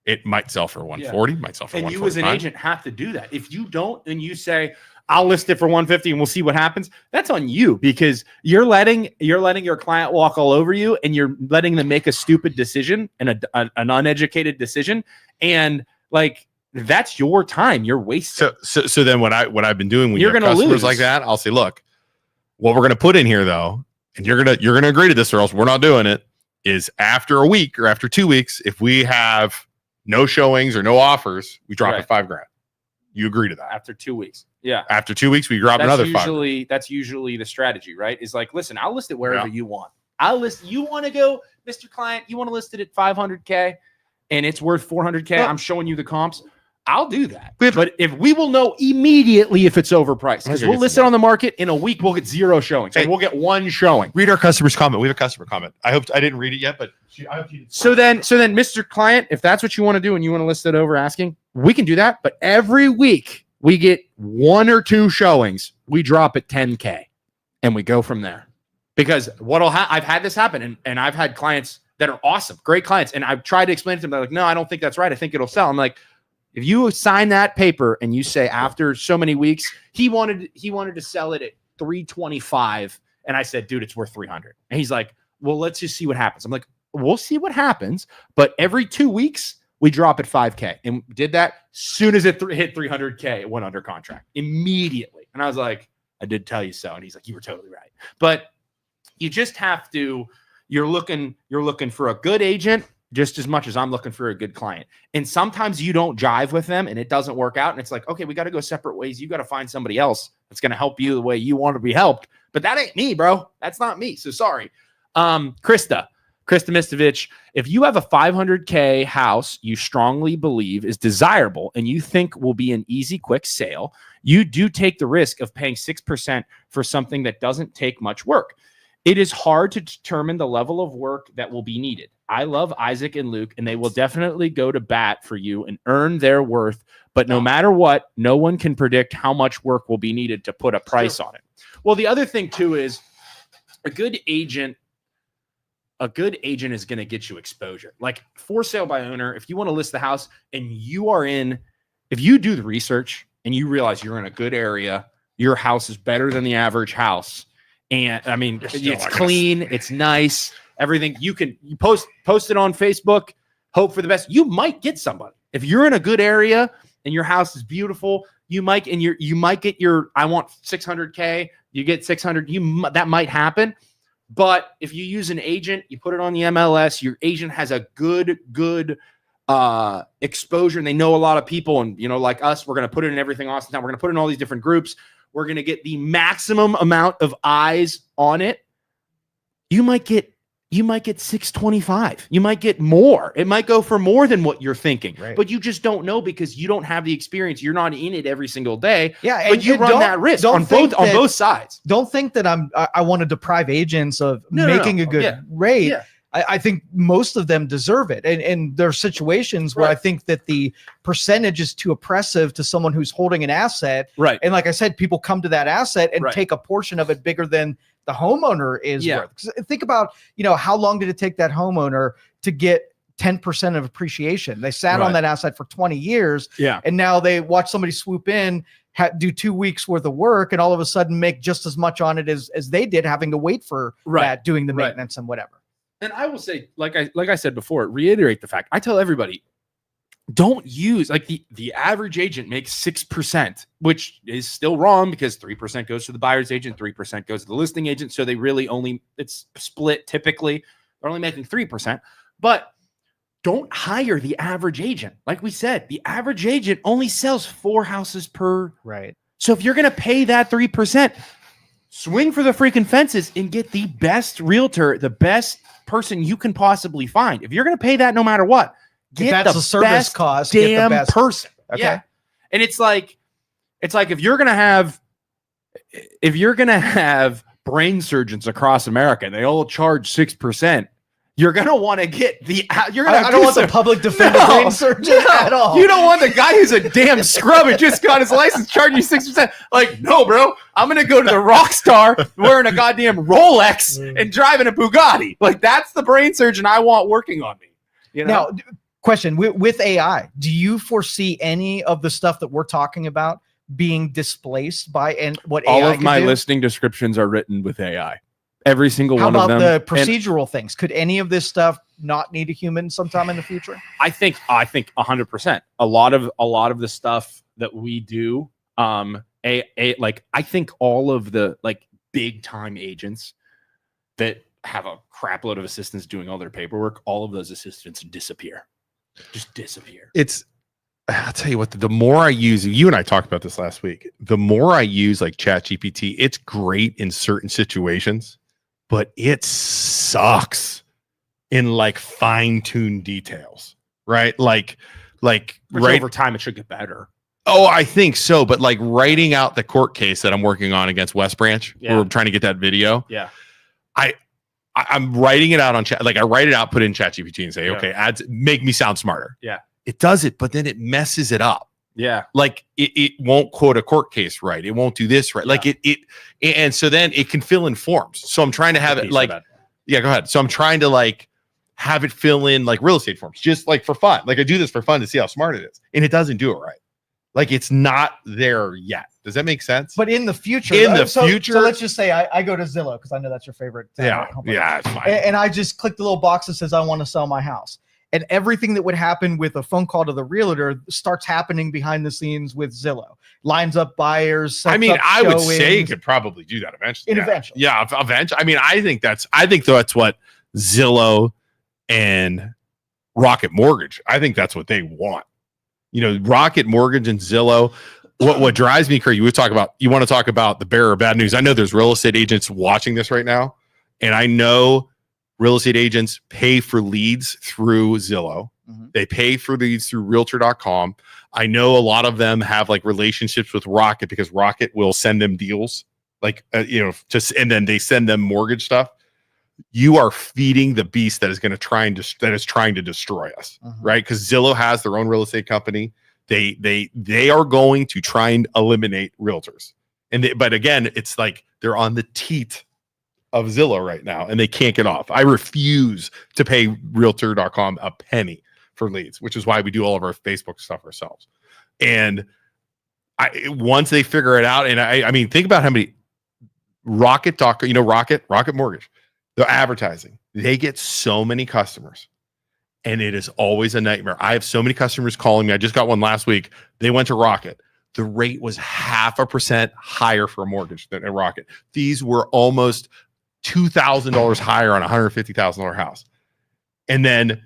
It might sell for 140, might sell for 145. And you as an agent have to do that. If you don't, and you say, I'll list it for 150 and we'll see what happens, that's on you because you're letting your client walk all over you and you're letting them make a stupid decision and an uneducated decision. And like, that's your time. You're wasting. So then what I've been doing when you're going to customers like that, I'll say, look, what we're going to put in here though, and you're going to agree to this or else we're not doing it, is after a week or after 2 weeks, if we have no showings or no offers, we drop it $5,000. You agree to that after 2 weeks. Yeah. After 2 weeks, we drop another $5,000. That's usually the strategy, right? Is like, listen, I'll list it wherever you want. You want to go, Mr. Client, you want to list it at $500K and it's worth $400K. I'm showing you the comps. I'll do that. But if we will know immediately if it's overpriced, because we'll list it on the market in a week, we'll get 0 showings. And we'll get 1 showing. Read our customer's comment. We have a customer comment. I didn't read it yet, but I hope you did. So then, Mr. Client, if that's what you want to do and you want to list it over asking, we can do that. But every week we get 1 or 2 showings. We drop at 10K and we go from there. Because I've had this happen and I've had clients that are awesome, great clients. And I've tried to explain to them, they're like, no, I don't think that's right. I think it'll sell. I'm like, if you sign that paper and you say after so many weeks, he wanted to sell it at 325. And I said, dude, it's worth 300. And he's like, well, let's just see what happens. I'm like, we'll see what happens. But every 2 weeks, we drop at 5K. And did that soon as it hit 300K, it went under contract immediately. And I was like, I did tell you so. And he's like, you were totally right. But you just have to, you're looking for a good agent just as much as I'm looking for a good client. And sometimes you don't jive with them and it doesn't work out. And it's like, okay, we got to go separate ways. You got to find somebody else that's going to help you the way you want to be helped. But that ain't me, bro. That's not me. So sorry. Krista Mistovich, if you have a 500K house you strongly believe is desirable and you think will be an easy, quick sale, you do take the risk of paying 6% for something that doesn't take much work. It is hard to determine the level of work that will be needed. I love Isaac and Luke, and they will definitely go to bat for you and earn their worth. But no matter what, no one can predict how much work will be needed to put a price on it. Well, the other thing, too, is a good agent is going to get you exposure. Like for sale by owner, if you want to list the house and if you do the research and you realize you're in a good area, your house is better than the average house. And I mean, it's clean, it's nice, everything. You post it on Facebook, hope for the best. You might get somebody. If you're in a good area and your house is beautiful, you might get I want 600K, you get 600, that might happen. But if you use an agent, you put it on the MLS, your agent has a good exposure and they know a lot of people. And, like us, we're going to put it in everything Austin Town. We're going to put it in all these different groups. We're going to get the maximum amount of eyes on it. You might get 625. You might get more. It might go for more than what you're thinking, right? But you just don't know because you don't have the experience. You're not in it every single day. Yeah, but you run that risk on both sides. Don't think that I want to deprive agents of making a good rate. Yeah. I think most of them deserve it. And there are situations where I think that the percentage is too oppressive to someone who's holding an asset. Right. And like I said, people come to that asset and take a portion of it bigger than the homeowner is worth. Think about, how long did it take that homeowner to get 10% of appreciation. They sat on that asset for 20 years. Yeah. And now they watch somebody swoop in, do 2 weeks worth of work, and all of a sudden make just as much on it as they did, having to wait for that, doing the maintenance and whatever. And I will say, like I said before, reiterate the fact. I tell everybody, don't use, like, the average agent makes 6%, which is still wrong because 3% goes to the buyer's agent, 3% goes to the listing agent. So they really it's split typically. They're only making 3%. But don't hire the average agent. Like we said, the average agent only sells 4 houses per. Right. So if you're going to pay that 3%, swing for the freaking fences and get the best realtor, the best person you can possibly find. If you're going to pay that no matter what, get the service best cost, damn get the best person. Okay. Yeah. And it's like if you're gonna have brain surgeons across America and they all charge 6%, you're gonna want to get the. You're gonna. I don't want the public defender brain surgeon at all. You don't want the guy who's a damn scrub and just got his license charging you 6%. Like, no, bro, I'm gonna go to the rock star wearing a goddamn Rolex and driving a Bugatti. Like, that's the brain surgeon I want working on me. You know? Now, question with AI, do you foresee any of the stuff that we're talking about being displaced by what AI? All of my listing descriptions are written with AI. Every single one of them. How about the procedural things? Could any of this stuff not need a human sometime in the future? I think 100%. A lot of the stuff that we do, like, I think all of the, like, big time agents that have a crap load of assistants doing all their paperwork, all of those assistants disappear. Just disappear. I'll tell you what, the more I use, you and I talked about this last week, the more I use like ChatGPT, it's great in certain situations, but it sucks in like fine-tuned details, right? Like right over time, it should get better. Oh, I think so. But like writing out the court case that I'm working on against West Branch, where we're trying to get that video. Yeah. I'm writing it out on chat. Like I write it out, put it in ChatGPT and say, okay, ads, make me sound smarter. Yeah. It does it, but then it messes it up. Yeah. Like it won't quote a court case right. It won't do this right. Like and so then it can fill in forms. So I'm trying to have it like, go ahead. So I'm trying to like have it fill in like real estate forms, just like for fun. Like I do this for fun to see how smart it is. And it doesn't do it right. Like it's not there yet. Does that make sense? But in the future, so let's just say I go to Zillow because I know that's your favorite. Company. Yeah, it's fine. And I just click the little box that says I want to sell my house, and everything that would happen with a phone call to the realtor starts happening behind the scenes with Zillow. Lines up buyers. I mean, I would say you could probably do that eventually. Eventually. Yeah, eventually. I mean, I think that's what Zillow and Rocket Mortgage. I think that's what they want. You know, Rocket Mortgage and Zillow. What drives me crazy, you want to talk about the bearer of bad news. I know there's real estate agents watching this right now, and I know real estate agents pay for leads through Zillow. Mm-hmm. They pay for leads through realtor.com. I know a lot of them have like relationships with Rocket because Rocket will send them deals, like, and then they send them mortgage stuff. You are feeding the beast that is going to trying to destroy us, right? Because Zillow has their own real estate company. They are going to try and eliminate realtors, but again, it's like they're on the teat of Zillow right now, and they can't get off. I refuse to pay Realtor.com a penny for leads, which is why we do all of our Facebook stuff ourselves. And once they figure it out, and I mean, think about how many Rocket Mortgage. The advertising, they get so many customers, and it is always a nightmare. I have so many customers calling me. I just got one last week. They went to Rocket. The rate was 0.5% higher for a mortgage than at Rocket. Fees were almost $2,000 higher on a $150,000 house. And then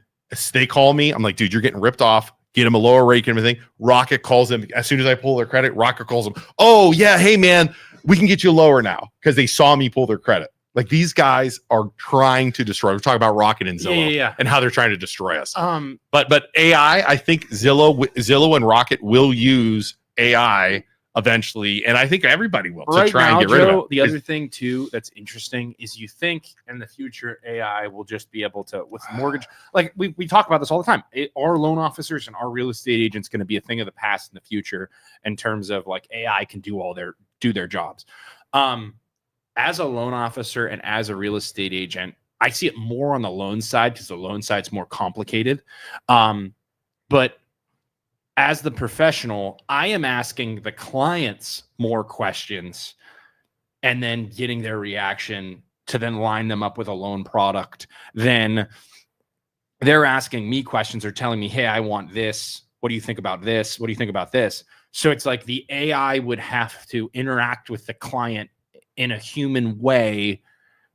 they call me. I'm like, dude, you're getting ripped off. Get them a lower rate and everything. Rocket calls them. As soon as I pull their credit, Rocket calls them. Oh, yeah. Hey, man, we can get you lower now because they saw me pull their credit. Like these guys are trying to destroy. We're talking about Rocket and Zillow and how they're trying to destroy us. But AI, I think Zillow and Rocket will use AI eventually, and I think everybody will to try and get rid of it. The other thing too that's interesting is you think in the future AI will just be able to with mortgage. Like we talk about this all the time. Our loan officers and our real estate agents going to be a thing of the past in the future in terms of like AI can do their jobs. As a loan officer and as a real estate agent, I see it more on the loan side because the loan side's more complicated. But as the professional, I am asking the clients more questions and then getting their reaction to then line them up with a loan product. Then they're asking me questions or telling me, hey, I want this. What do you think about this? What do you think about this? So it's like the AI would have to interact with the client in a human way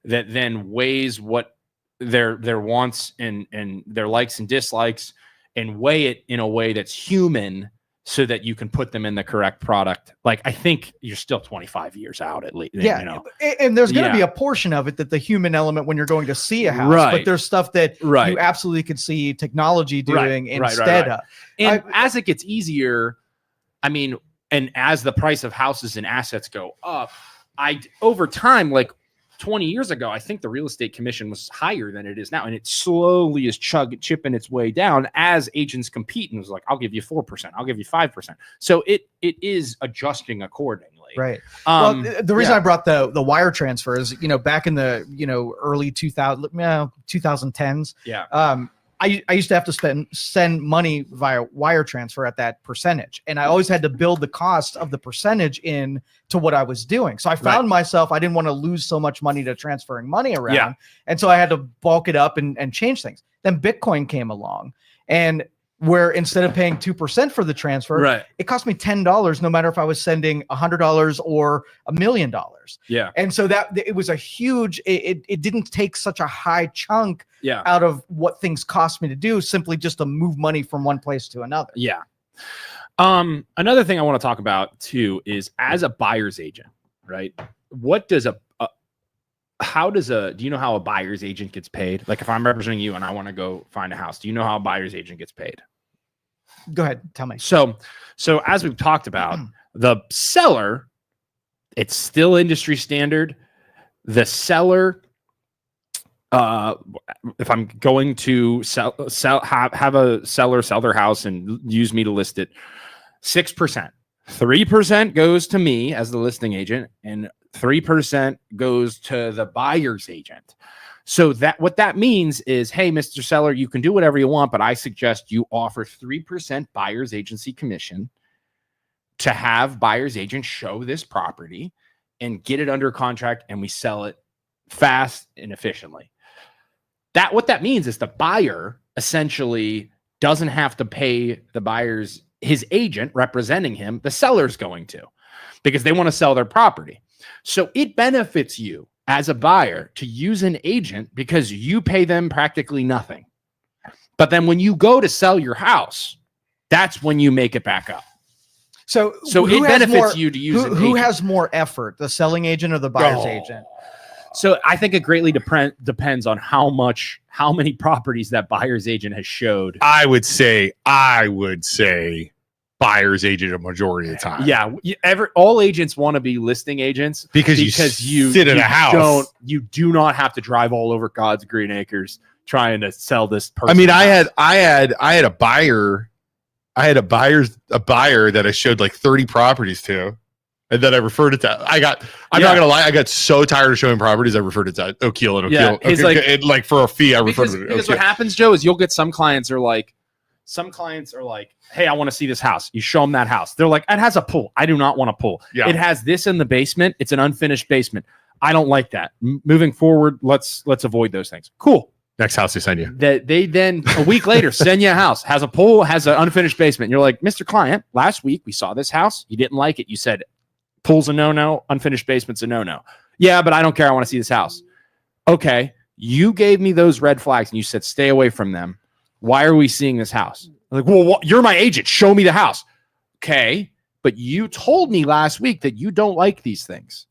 that then weighs what their wants and their likes and dislikes and weigh it in a way that's human so that you can put them in the correct product. Like, I think you're still 25 years out at least. Yeah. You know? And there's going to be a portion of it that the human element when you're going to see a house, but there's stuff that you absolutely could see technology doing instead of. And as it gets easier, I mean, and as the price of houses and assets go up, over time, like 20 years ago, I think the real estate commission was higher than it is now. And it slowly is chipping its way down as agents compete. And it was like, I'll give you 4%. I'll give you 5%. So it is adjusting accordingly. Right. Well, the reason I brought the wire transfer is, back in the, early 2010s. Yeah. I used to have to send money via wire transfer at that percentage. And I always had to build the cost of the percentage in to what I was doing. So I found myself, I didn't want to lose so much money to transferring money around. Yeah. And so I had to bulk it up and change things. Then Bitcoin came along, and where instead of paying 2% for the transfer, it cost me $10, no matter if I was sending $100 or $1 million. Yeah. And so that it was a huge, it didn't take such a high chunk out of what things cost me to do, simply just to move money from one place to another. Yeah. Another thing I want to talk about too is, as a buyer's agent, right? What does do you know how a buyer's agent gets paid? Like, if I'm representing you and I want to go find a house, do you know how a buyer's agent gets paid? Go ahead. Tell me. So as we've talked about, the seller, it's still industry standard. The seller, if I'm going to have a seller sell their house and use me to list it, 6%, 3% goes to me as the listing agent, and 3% goes to the buyer's agent. So what that means is, hey, Mr. Seller, you can do whatever you want, but I suggest you offer 3% buyer's agency commission to have buyer's agent show this property and get it under contract, and we sell it fast and efficiently. What that means is the buyer essentially doesn't have to pay his agent representing him. The seller's going to, because they want to sell their property. So it benefits you as a buyer to use an agent because you pay them practically nothing. But then when you go to sell your house, that's when you make it back up. So it benefits you to use an agent. Who has more effort, the selling agent or the buyer's agent? So I think it greatly depends on how many properties that buyer's agent has showed. I would say buyer's agent a majority of the time. Yeah, all agents want to be listing agents because you sit in a house. You do not have to drive all over God's green acres trying to sell this person. I mean, I had a buyer that I showed like 30 properties to, and then I referred it to. I'm not gonna lie, I got so tired of showing properties, I referred it to O'Keel and O'Keel. Yeah, like for a fee, I referred to because what happens, Joe, is you'll get some clients are like, hey, I want to see this house. You show them that house. They're like, it has a pool. I do not want a pool. Yeah. It has this in the basement. It's an unfinished basement. I don't like that. Moving forward, let's avoid those things. Cool. Next house they send you. They then a week later send you a house, has a pool, has an unfinished basement. And you're like, Mr. Client, last week we saw this house. You didn't like it. You said pool's a no-no, unfinished basement's a no-no. Yeah, but I don't care. I want to see this house. Okay. You gave me those red flags and you said, stay away from them. Why are we seeing this house? I'm like, well, you're my agent. Show me the house. Okay. But you told me last week that you don't like these things.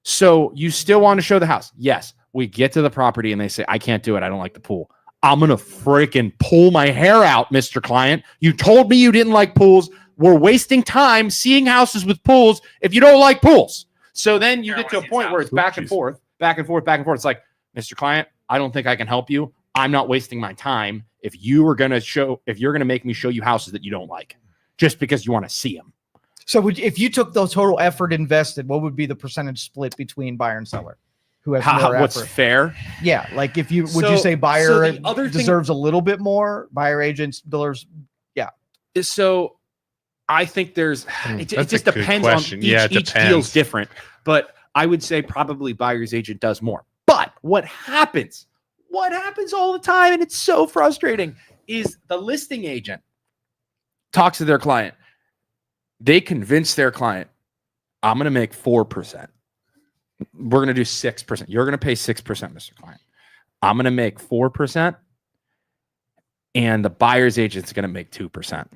So you still want to show the house? Yes. We get to the property and they say, I can't do it. I don't like the pool. I'm going to freaking pull my hair out, Mr. Client. You told me you didn't like pools. We're wasting time seeing houses with pools if you don't like pools. So then you get to a point where it's back and forth. It's like, Mr. Client, I don't think I can help you. I'm not wasting my time if you're going to make me show you houses that you don't like just because you want to see them. So if you took the total effort invested, what would be the percentage split between buyer and seller? who has more what's effort. fair? Yeah, like if you would you say buyer deserves a little bit more, buyer agents deserves So I think there's it just depends on each deal's different, but I would say probably buyer's agent does more. But what happens all the time, and it's so frustrating, is the listing agent talks to their client. They convince their client, I'm going to make 4%. We're going to do 6%. You're going to pay 6%, Mr. Client. I'm going to make 4%. And the buyer's agent's going to make 2%. And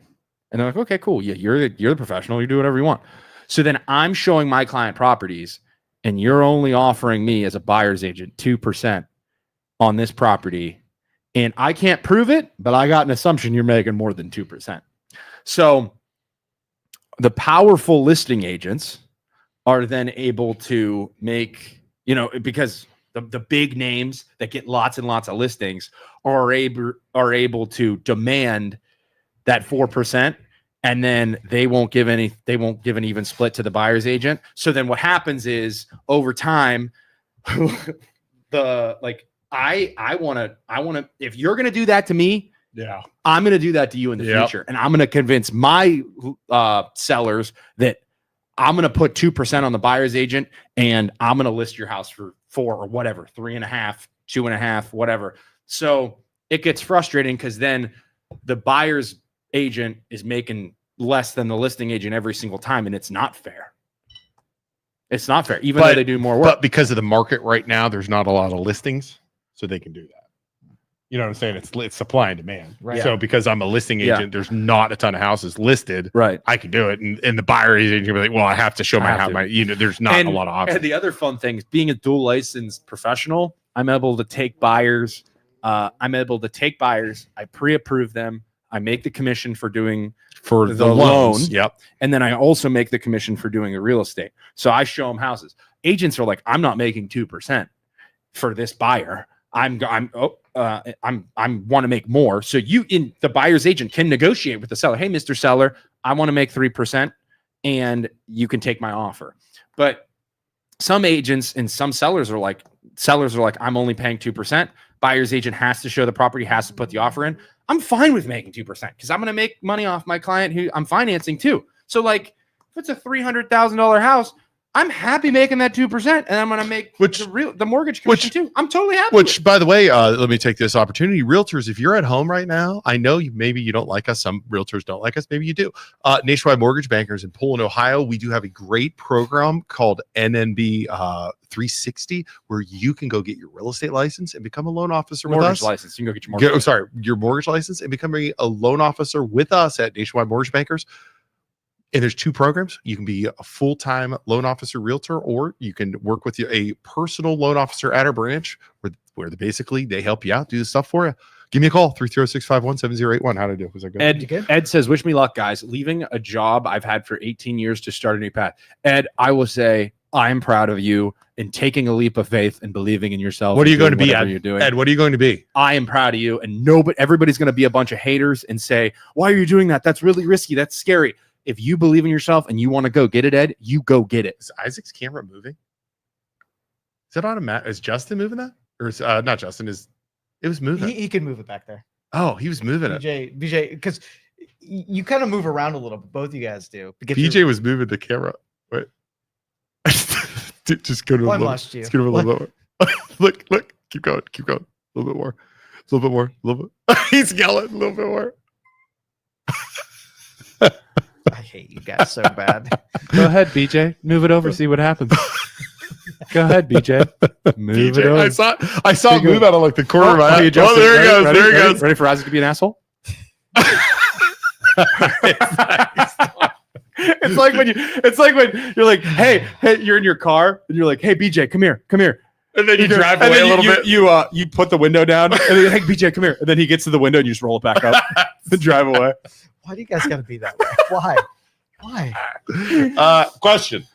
they're like, okay, cool. Yeah, you're the professional. You do whatever you want. So then I'm showing my client properties, and you're only offering me as a buyer's agent 2% on this property. And I can't prove it, but I got an assumption you're making more than 2%. So the powerful listing agents are then able to make, because the big names that get lots and lots of listings are able to demand that 4%, and then they won't give an even split to the buyer's agent. So then what happens is over time, I want to, if you're going to do that to me, I'm going to do that to you in the future. And I'm going to convince my sellers that I'm going to put 2% on the buyer's agent, and I'm going to list your house for 4 or whatever, 3.5, 2.5, whatever. So it gets frustrating because then the buyer's agent is making less than the listing agent every single time, and it's not fair. It's not fair, even though they do more work. But because of the market right now, there's not a lot of listings, so they can do that. You know what I'm saying? It's supply and demand. Right. So because I'm a listing agent, there's not a ton of houses listed. Right. I can do it. And the buyer agent can be like, well, I have to show my house. There's not a lot of options. And the other fun thing is being a dual licensed professional, I'm able to take buyers. I pre-approve them. I make the commission for the loan. Yep. And then I also make the commission for doing the real estate. So I show them houses. Agents are like, I'm not making 2% for this buyer. I want to make more. So the buyer's agent can negotiate with the seller. Hey, Mr. Seller, I want to make 3% and you can take my offer. But some agents and some sellers are like, I'm only paying 2%. Buyer's agent has to show the property, has to put the offer in. I'm fine with making 2% because I'm going to make money off my client who I'm financing too. So like if it's a $300,000 house, I'm happy making that 2%, and I'm going to make the mortgage commission too. I'm totally happy. By the way, let me take this opportunity. Realtors, if you're at home right now, I know maybe you don't like us. Some realtors don't like us. Maybe you do. Nationwide Mortgage Bankers in Poland, Ohio. We do have a great program called NNB 360, where you can go get your real estate license and become a loan officer with us. License. You can go get your mortgage license. Your mortgage license and become a loan officer with us at Nationwide Mortgage Bankers. And there's 2 programs. You can be a full-time loan officer realtor, or you can work with a personal loan officer at our branch where they help you out, do the stuff for you. Give me a call, 330-651-7081. How to do? Was that good? Ed says, wish me luck, guys. Leaving a job I've had for 18 years to start a new path. Ed, I will say I'm proud of you in taking a leap of faith and believing in yourself. What are you going to be, Ed? Ed, what are you going to be? I am proud of you. And everybody's going to be a bunch of haters and say, why are you doing that? That's really risky. That's scary. If you believe in yourself and you want to go get it, Ed, you go get it. Is Isaac's camera moving? Is it automatic? Is Justin moving that? Or is not Justin? It was moving. He can move it back there. Oh, he was moving BJ, because you kind of move around a little bit. Both you guys do. BJ was moving the camera. Wait. Just go to a little bit more. Look. Keep going. A little bit more. A little bit. He's yelling a little bit more. I hate you guys so bad. Go ahead, BJ. Move it over. See what happens. Go ahead, BJ. Move it over. I saw it move out of like the corner of my eye. Oh, there he goes. There he goes. Ready for Isaac to be an asshole? It's like when you're like, hey, you're in your car and you're like, hey, BJ, come here. And then you drive away a little bit. You put the window down and then, hey, BJ, come here. And then he gets to the window and you just roll it back up and drive away. Why do you guys got to be that way? Why? Question.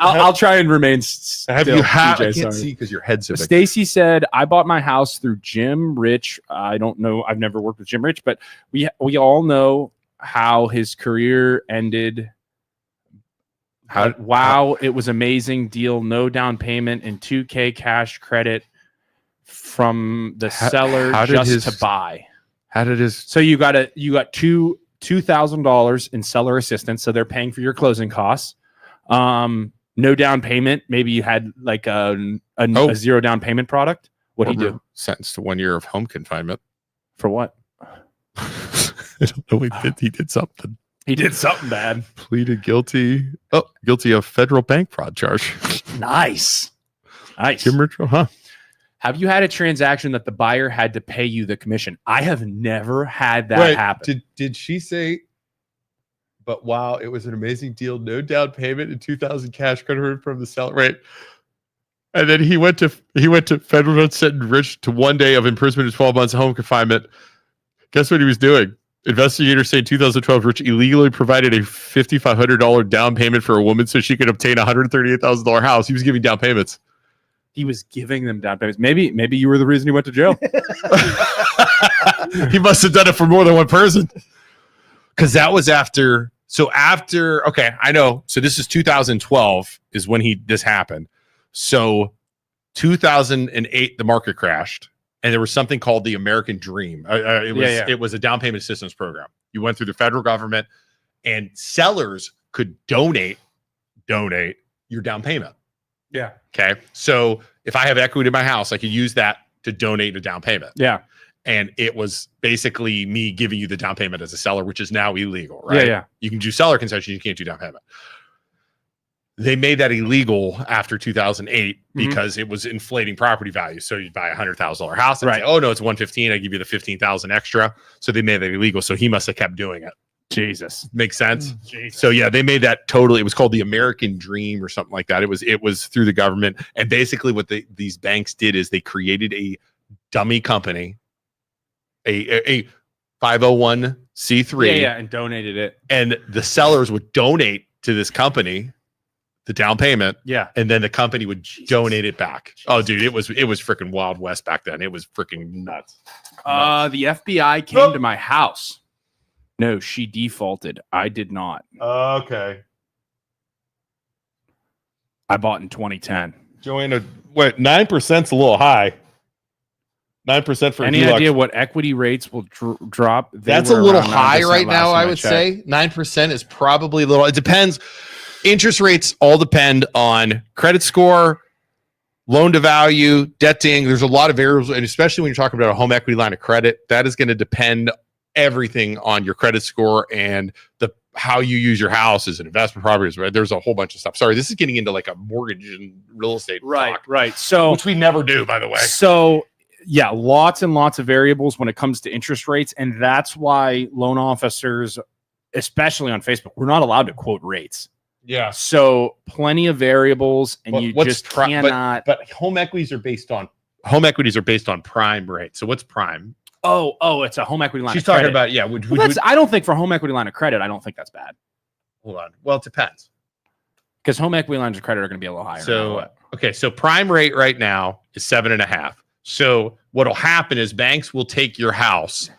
I'll try and remain still. I can't sorry. see because your head's so big. Stacy said, I bought my house through Jim Rich. I don't know. I've never worked with Jim Rich, but we all know how his career ended. Wow, it was amazing deal. No down payment and $2,000 cash credit from the seller to buy. How did his? So you got $2,000 in seller assistance. So they're paying for your closing costs. No down payment. Maybe you had like a zero down payment product. What do you do? Sentenced to 1 year of home confinement. For what? I don't know. He did something. He did something bad. Pleaded guilty. Oh, guilty of federal bank fraud charge. Nice. Huh? Have you had a transaction that the buyer had to pay you the commission? I have never had that happen. Did she say? But wow, it was an amazing deal. No down payment and 2,000 cash credit from the seller. Right. And then he went to federal judge sentenced Rich to 1 day of imprisonment and 12 months of home confinement. Guess what he was doing? Investigators say in 2012, Rich illegally provided a $5,500 down payment for a woman so she could obtain a $138,000 house. He was giving down payments. He was giving them down payments. Maybe you were the reason he went to jail. He must have done it for more than one person. Because that was after. So after, okay, I know. So this is 2012 is when this happened. So 2008, the market crashed. And there was something called the American Dream. It was a down payment assistance program. You went through the federal government, and sellers could donate your down payment. Yeah. Okay. So if I have equity in my house, I could use that to donate a down payment. Yeah. And it was basically me giving you the down payment as a seller, which is now illegal, right? Yeah. You can do seller concessions, you can't do down payment. They made that illegal after 2008 because it was inflating property value. So you'd buy $100,000 house and say, oh no, it's 115. I give you the 15,000 extra. So they made that illegal. So he must have kept doing it. Jesus. Makes sense. So yeah, they made that totally. It was called the American Dream or something like that. It was through the government. And basically what these banks did is they created a dummy company, a 501c3. Yeah, and donated it. And the sellers would donate to this company the down payment, and then the company would donate it back. Oh, dude, it was freaking Wild West back then. It was freaking nuts. The FBI came to my house. No, she defaulted. I did not. Okay. I bought in 2010. Joanna, what? 9%'s a little high. 9% for any deluxe. idea what equity rates will drop? That's a little high right now. I would say 9% is probably a little. It depends. Interest rates all depend on credit score, loan to value, debt to income. There's a lot of variables, and especially when you're talking about a home equity line of credit, that is going to depend everything on your credit score and how you use your house as an investment property. Right? There's a whole bunch of stuff. Sorry, this is getting into like a mortgage and real estate talk, right. So which we never do, by the way. So yeah, lots and lots of variables when it comes to interest rates, and that's why loan officers, especially on Facebook, we're not allowed to quote rates. Yeah. So plenty of variables, and you just cannot. But home equities are based on prime rate. So what's prime? Oh, it's a home equity line. She's of credit. talking about I don't think for home equity line of credit, I don't think that's bad. Hold on. Well, it depends. Because home equity lines of credit are going to be a little higher. So so prime rate right now is 7.5. So what'll happen is banks will take your house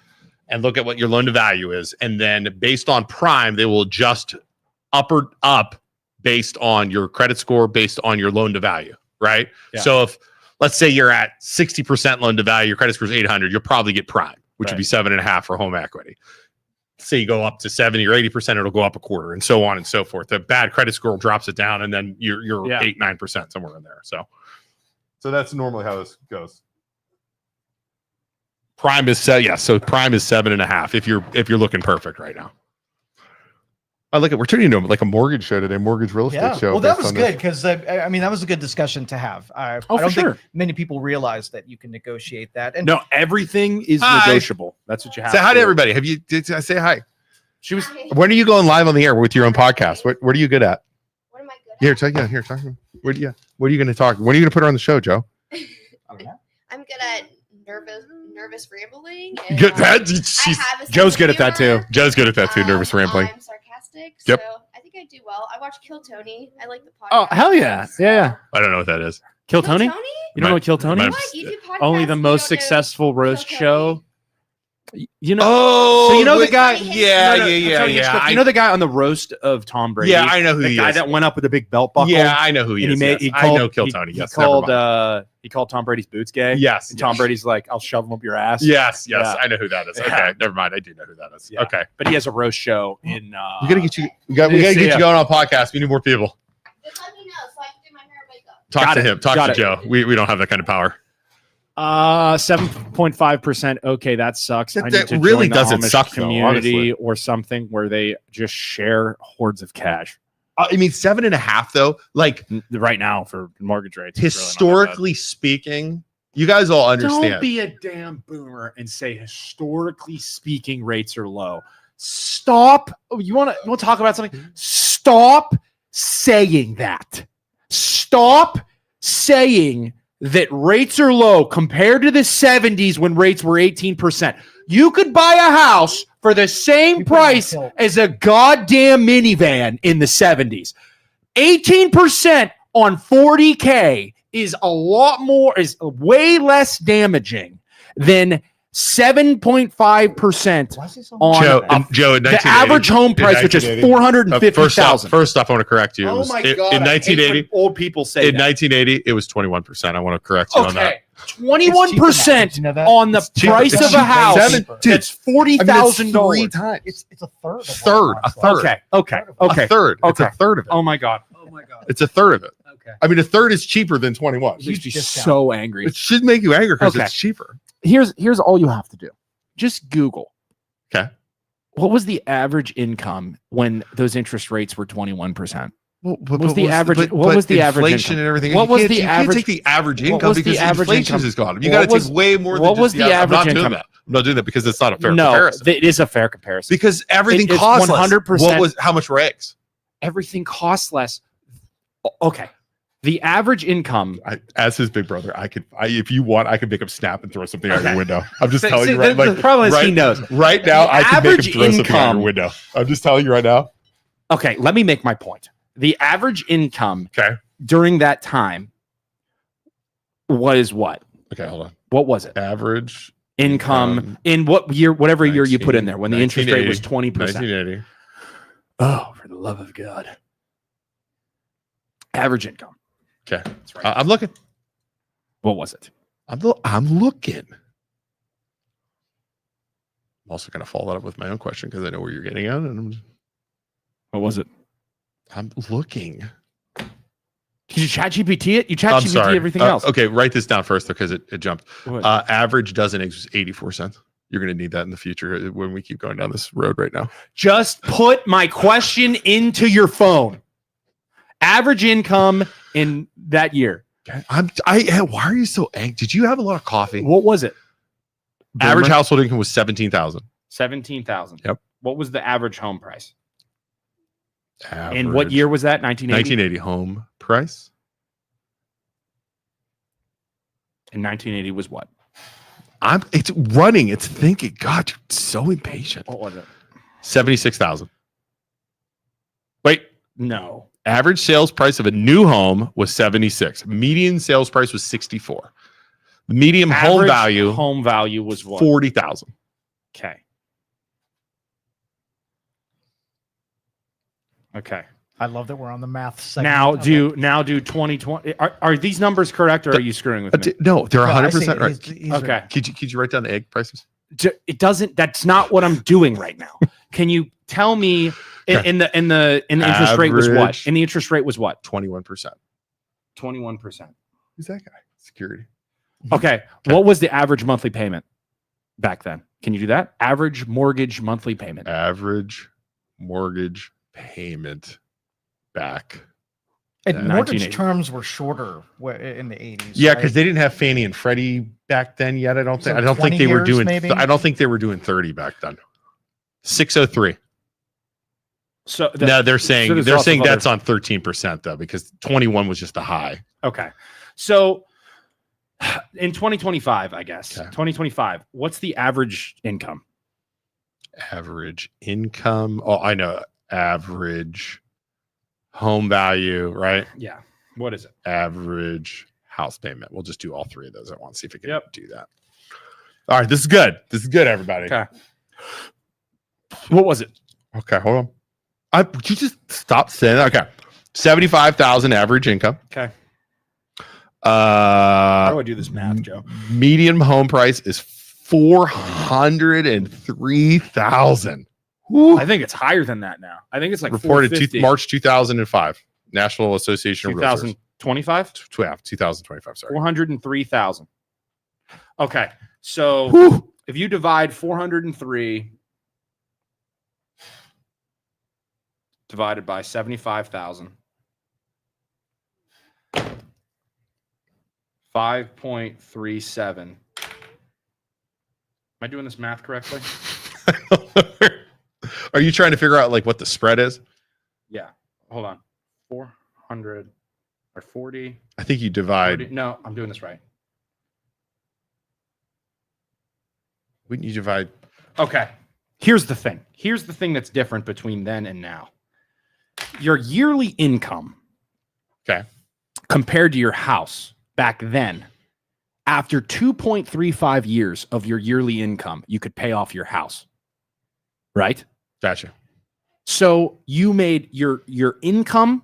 and look at what your loan to value is, and then based on prime, they will adjust up based on your credit score, based on your loan to value, right? Yeah. So if let's say you're at 60% loan to value, your credit score is 800, you'll probably get prime, which would be 7.5 for home equity. Say you go up to 70 or 80%, it'll go up a quarter, and so on and so forth. The bad credit score drops it down, and then you're 8-9% somewhere in there. So that's normally how this goes. Prime is so prime is 7.5 if you're looking perfect right now. We're turning into like a mortgage show today, mortgage real estate show. Well, that was good because I mean that was a good discussion to have. I don't think many people realize that you can negotiate that. And no, everything is negotiable. That's what you have. Say hi to everybody. Did I say hi? She was. Hi. When are you going live on the air with your own podcast? What are you good at? What am I good at? Here, talk to me. What are you going to talk? When are you going to put her on the show, Joe? I'm good at nervous rambling. And, good. Joe's good at that too. Joe's good at that too. Nervous rambling. I'm sarcastic, yep. So I think I do well. I watch Kill Tony. I like the podcast. Oh hell yeah, yeah. I don't know what that is. Kill Tony? You don't know what Kill Tony is? What? You do podcasts, Only the most successful roast show. You know, Oh, so you know the guy. Yeah, no, yeah. You know the guy on the roast of Tom Brady. Yeah, I know who the he guy is. that went up with the big belt buckle. Yeah, I know who he and is. He made, yes. he called, I know Kill Tony. He Yes, called. never He called Tom Brady's boots gay. yes. And Tom Brady's like, "I'll shove him up your ass." Yes. Yeah. I know who that is. Yeah. Okay, never mind. I do know who that is. Yeah. Okay, But he has a roast show in. we gotta get you. We gotta get you going on a podcast. We need more people. Just let me know so I can do my hair and makeup. Talk Got to it. him. Talk Got to it. Joe. We don't have that kind of power. 7.5%. Okay, that sucks. I need That to really join the doesn't Amish suck, though, community honestly. or something where they just share hordes of cash. I mean, 7.5 though. Like Right now for mortgage rates, it's really not that bad. historically speaking, you guys all understand. Don't be a damn boomer and say historically speaking rates are low. Stop. You want to talk about something? Stop saying that. Stop saying that rates are low compared to the 70s when rates were 18%. You could buy a house for the same price as a goddamn minivan in the 70s. 18% on 40K is a lot more, is way less damaging than 7.5% on Joe, the average home price, which is $450,000. First off, I want to correct you. Oh my God! In 1980, old people say in 1980, it was 21%. I want to correct you on that. 21% on the price of a house. That's $40,000. times. It's a third. Of A third. Okay. A third. It's a third of it. Oh my God. It's a third of it. Okay. I mean, a third is cheaper than 21. It makes me discount. so angry. It should make you angry because Okay. it's cheaper. Here's all you have to do. Just Google. Okay. What was the average income when those interest rates were 21%? What was the average- what was the average inflation income? and everything? What You was can't- the you average- can't take the average what income was the because average inflation income? has gone up. You What got to was- take way more than what just was the the average. I'm average not doing income? that. I'm not doing that because it's not a fair No, comparison. it is a fair comparison. Because everything It's costs 100%. less. What was how much were eggs? Everything costs less. Okay. The average income. As his big brother, if you want, I could make him snap and throw something out your window. I'm just telling you right. The problem is he knows. Right now, The I can make average him throw something out income- your window. I'm just telling you right now. Okay, let me make my point. The average income Okay. during that time was what? Okay, hold on. What was it? Average Income in what year, whatever year you put in there, when the interest rate was 20%. 1980. Oh, for the love of God. Average income. Okay. That's right. I'm looking. What was it? I'm looking. I'm also going to follow that up with my own question because I know where you're getting at. And What was it? I'm looking. Did you chat GPT it? You chat I'm GPT sorry. everything else. Okay, write this down first because it jumped. What? Average dozen eggs was 84 cents. You're going to need that in the future when we keep going down this road right now. Just put my question into your phone. Average income in that year. Okay. Why are you so angry? Did you have a lot of coffee? What was it? Average Boomer? household income was 17,000. 17,000. Yep. What was the average home price? Average. And what year was that? 1980? 1980 home price. And 1980 was what? It's running. It's thinking. God, you're so impatient. What was it? 76,000. Wait. No. Average sales price of a new home was 76. Median sales price was 64. The median home value was what? 40,000. Okay. Okay. I love that we're on the math segment. Now do 2020. Are these numbers correct, or are you screwing with me? No, they're No, I 100% see. right. He's Okay. right. Could you write down the egg prices? It doesn't. That's not what I'm doing right now. Can you tell me in the interest rate was what? Average. And the interest rate was what? 21%. 21%. Who's that guy? Security. Okay. What was the average monthly payment back then? Can you do that? Average mortgage monthly payment. Average mortgage payment back. And mortgage 1980. terms were shorter in the 80s. Yeah, right? because they didn't have Fannie and Freddie back then yet. I don't think. So I don't think 20 they were years, doing. maybe? I don't think they were doing 30 back then. 603. So No, they're saying there's lots of that's on 13% though, because 21 was just a high. Okay. So in 2025, I guess, Okay. 2025, what's the average income? Average income. Oh, I know. Average home value, right? Yeah. What is it? Average house payment. We'll just do all three of those at once. See if we can Yep. do that. All right, this is good. This is good, everybody. Okay. What was it? Okay, hold on. Would you just stop saying that? Okay. 75,000 average income. Okay. How do Uh I do this math, Joe? median home price is 403,000. I think it's higher than that now. I think it's like Reported 450. March 2005. National Association of Realtors. 2025? 2025, sorry. 403,000. Okay. So Whew. if you divide 403 divided by 75,000, 5.37. Am I doing this math correctly? Are you trying to figure out like what the spread is? Yeah. Hold on. 400 or 40. I think you divide. 40, no, I'm doing this right. Wouldn't you divide? Okay. Here's the thing. Here's the thing that's different between then and now. Your yearly income, Okay. compared to your house back then, after 2.35 years of your yearly income, you could pay off your house. Right? Gotcha. So you made your income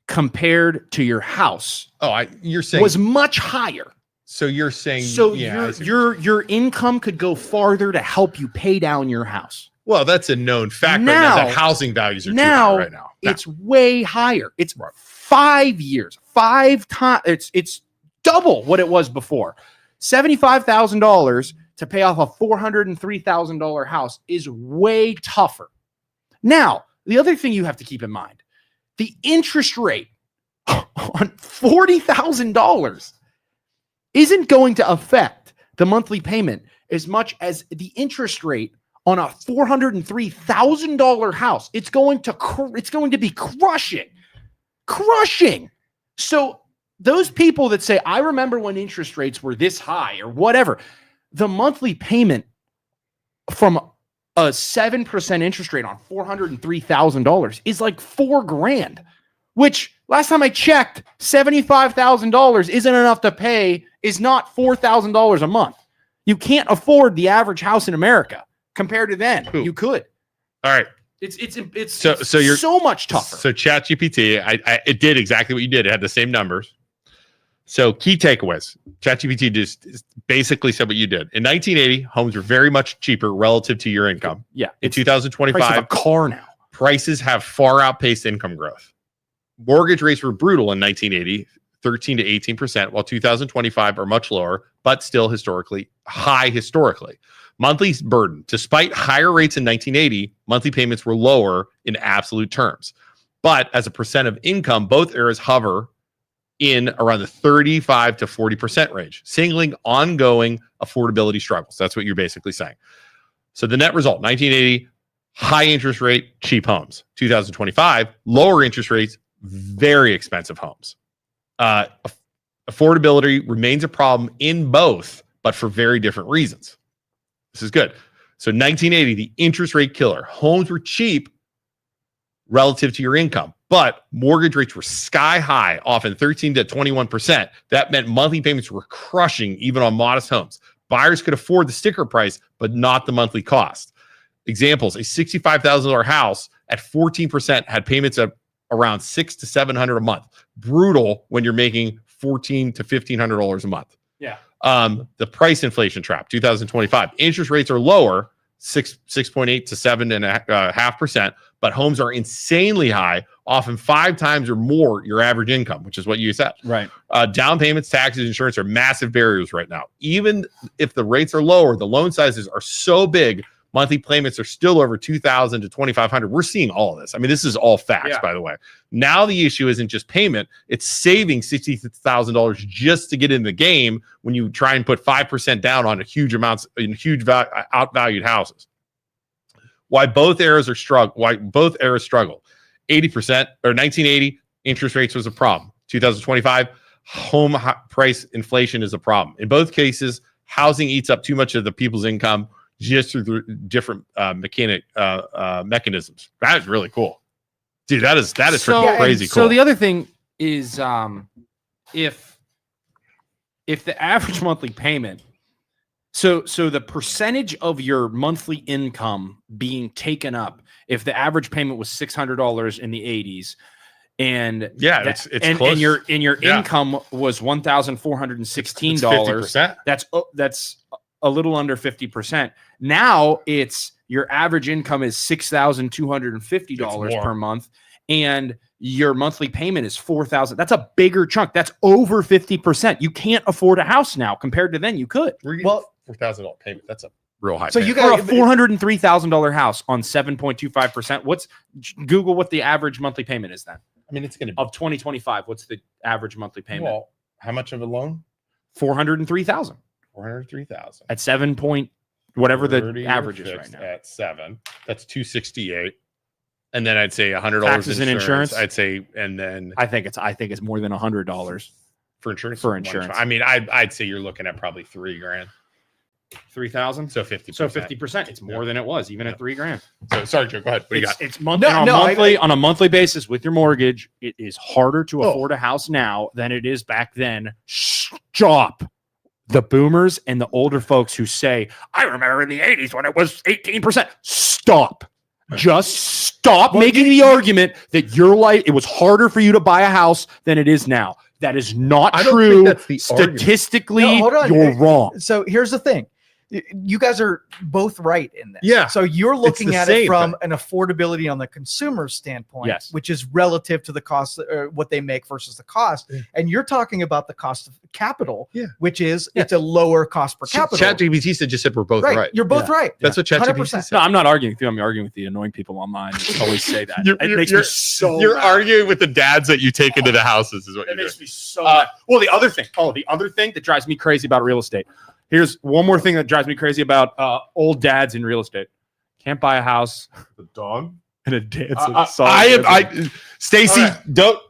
compared to your house Oh, you're saying was much higher. so you're saying So yeah, your income could go farther to help you pay down your house. well, that's a known fact right Now- now that housing values are too now high right now. It's way higher. It's Right. 5 years, 5 times. It's double what it was before. $75,000 to pay off a $403,000 house is way tougher. Now, the other thing you have to keep in mind, the interest rate on $40,000 isn't going to affect the monthly payment as much as the interest rate on a $403,000 house. It's going to be crushing. So those people that say, I remember when interest rates were this high or whatever, the monthly payment from a 7% interest rate on $403,000 is like $4,000, which last time I checked, $75,000 isn't enough to pay, is not $4,000 a month. You can't afford the average house in America compared to then. Who? You could. All right. It's So you're so much tougher. So ChatGPT, it did exactly what you did. It had the same numbers. So key takeaways. ChatGPT just basically said what you did. In 1980, homes were very much cheaper relative to your income. Yeah. In Price of a 2025, car now. prices have far outpaced income growth. Mortgage rates were brutal in 1980, 13 to 18%, while 2025 are much lower, but still high historically. Monthly burden, despite higher rates in 1980, monthly payments were lower in absolute terms. But as a percent of income, both eras hover in around the 35 to 40% range, signaling ongoing affordability struggles. That's what you're basically saying. So the net result, 1980, high interest rate, cheap homes. 2025, lower interest rates, very expensive homes. Affordability remains a problem in both, but for very different reasons. This is good. So 1980, the interest rate killer. Homes were cheap relative to your income, but mortgage rates were sky high, often 13 to 21%. That meant monthly payments were crushing even on modest homes. Buyers could afford the sticker price, but not the monthly cost. Examples, a $65,000 house at 14% had payments of around $600 to $700 a month. Brutal when you're making $1,400 to $1,500 a month. Yeah. The price inflation trap, 2025. Interest rates are lower, 6.8 to 7.5%, but homes are insanely high, often 5 times or more your average income, which is what you said. Right. Down payments, taxes, insurance are massive barriers right now. Even if the rates are lower, the loan sizes are so big, monthly payments are still over $2,000 to $2,500. We're seeing all of this. I mean, this is all facts, by the way. Now the issue isn't just payment; it's saving $60,000 just to get in the game when you try and put 5% down on outvalued houses. Why both eras struggle? 80% or 1980 interest rates was a problem. 2025 home price inflation is a problem. In both cases, housing eats up too much of the people's income just through the different mechanisms. That is really cool, dude. That is crazy cool. So the other thing is, if the average monthly payment So the percentage of your monthly income being taken up, if the average payment was $600 in the 80s, and it's close. and your income was $1,416, that's a little under 50%. Now it's your average income is $6,250 per month, and your monthly payment is $4,000. That's a bigger chunk. That's over 50%. You can't afford a house now compared to then you could. Well, $4,000 payment. That's a real high. So payment. you got a $403,000 house on 7.25%. Google what the average monthly payment is then? I mean, it's going to be of 2025. What's the average monthly payment? Well, how much of a loan? $403,000. 403,000 at 7 point whatever the average is right now. At 7, that's 268, and then I'd say $100 taxes and insurance. I'd say, and then I think it's more than $100 for insurance. For insurance, I mean, I'd say you're looking at probably $3,000, 3,000. So 50%. So 50%. It's more than it was, even at $3,000. So sorry, Joe. Go ahead. What do you got? It's monthly on a monthly basis with your mortgage. It is harder to afford a house now than it is back then. Stop. The boomers and the older folks who say, I remember in the 80s when it was 18%. Stop. Just stop making the argument that your life, it was harder for you to buy a house than it is now. That is not true. That's the statistically, you're wrong. So here's the thing. You guys are both right in this. Yeah. So you're looking at it from an affordability on the consumer standpoint, yes, which is relative to the cost or what they make versus the cost. Yeah. And you're talking about the cost of capital, which is it's a lower cost per capital. ChatGPT just said we're both right. You're both right. That's what ChatGPT said. No, I'm not arguing with you. I'm arguing with the annoying people online who always say that. It makes me so You're arguing with the dads that you take into the houses is what you're doing. It makes me so mad. Well, the other thing that drives me crazy about real estate. Here's one more thing that drives me crazy about old dads in real estate. Can't buy a house. The dong and a dance. Stacy,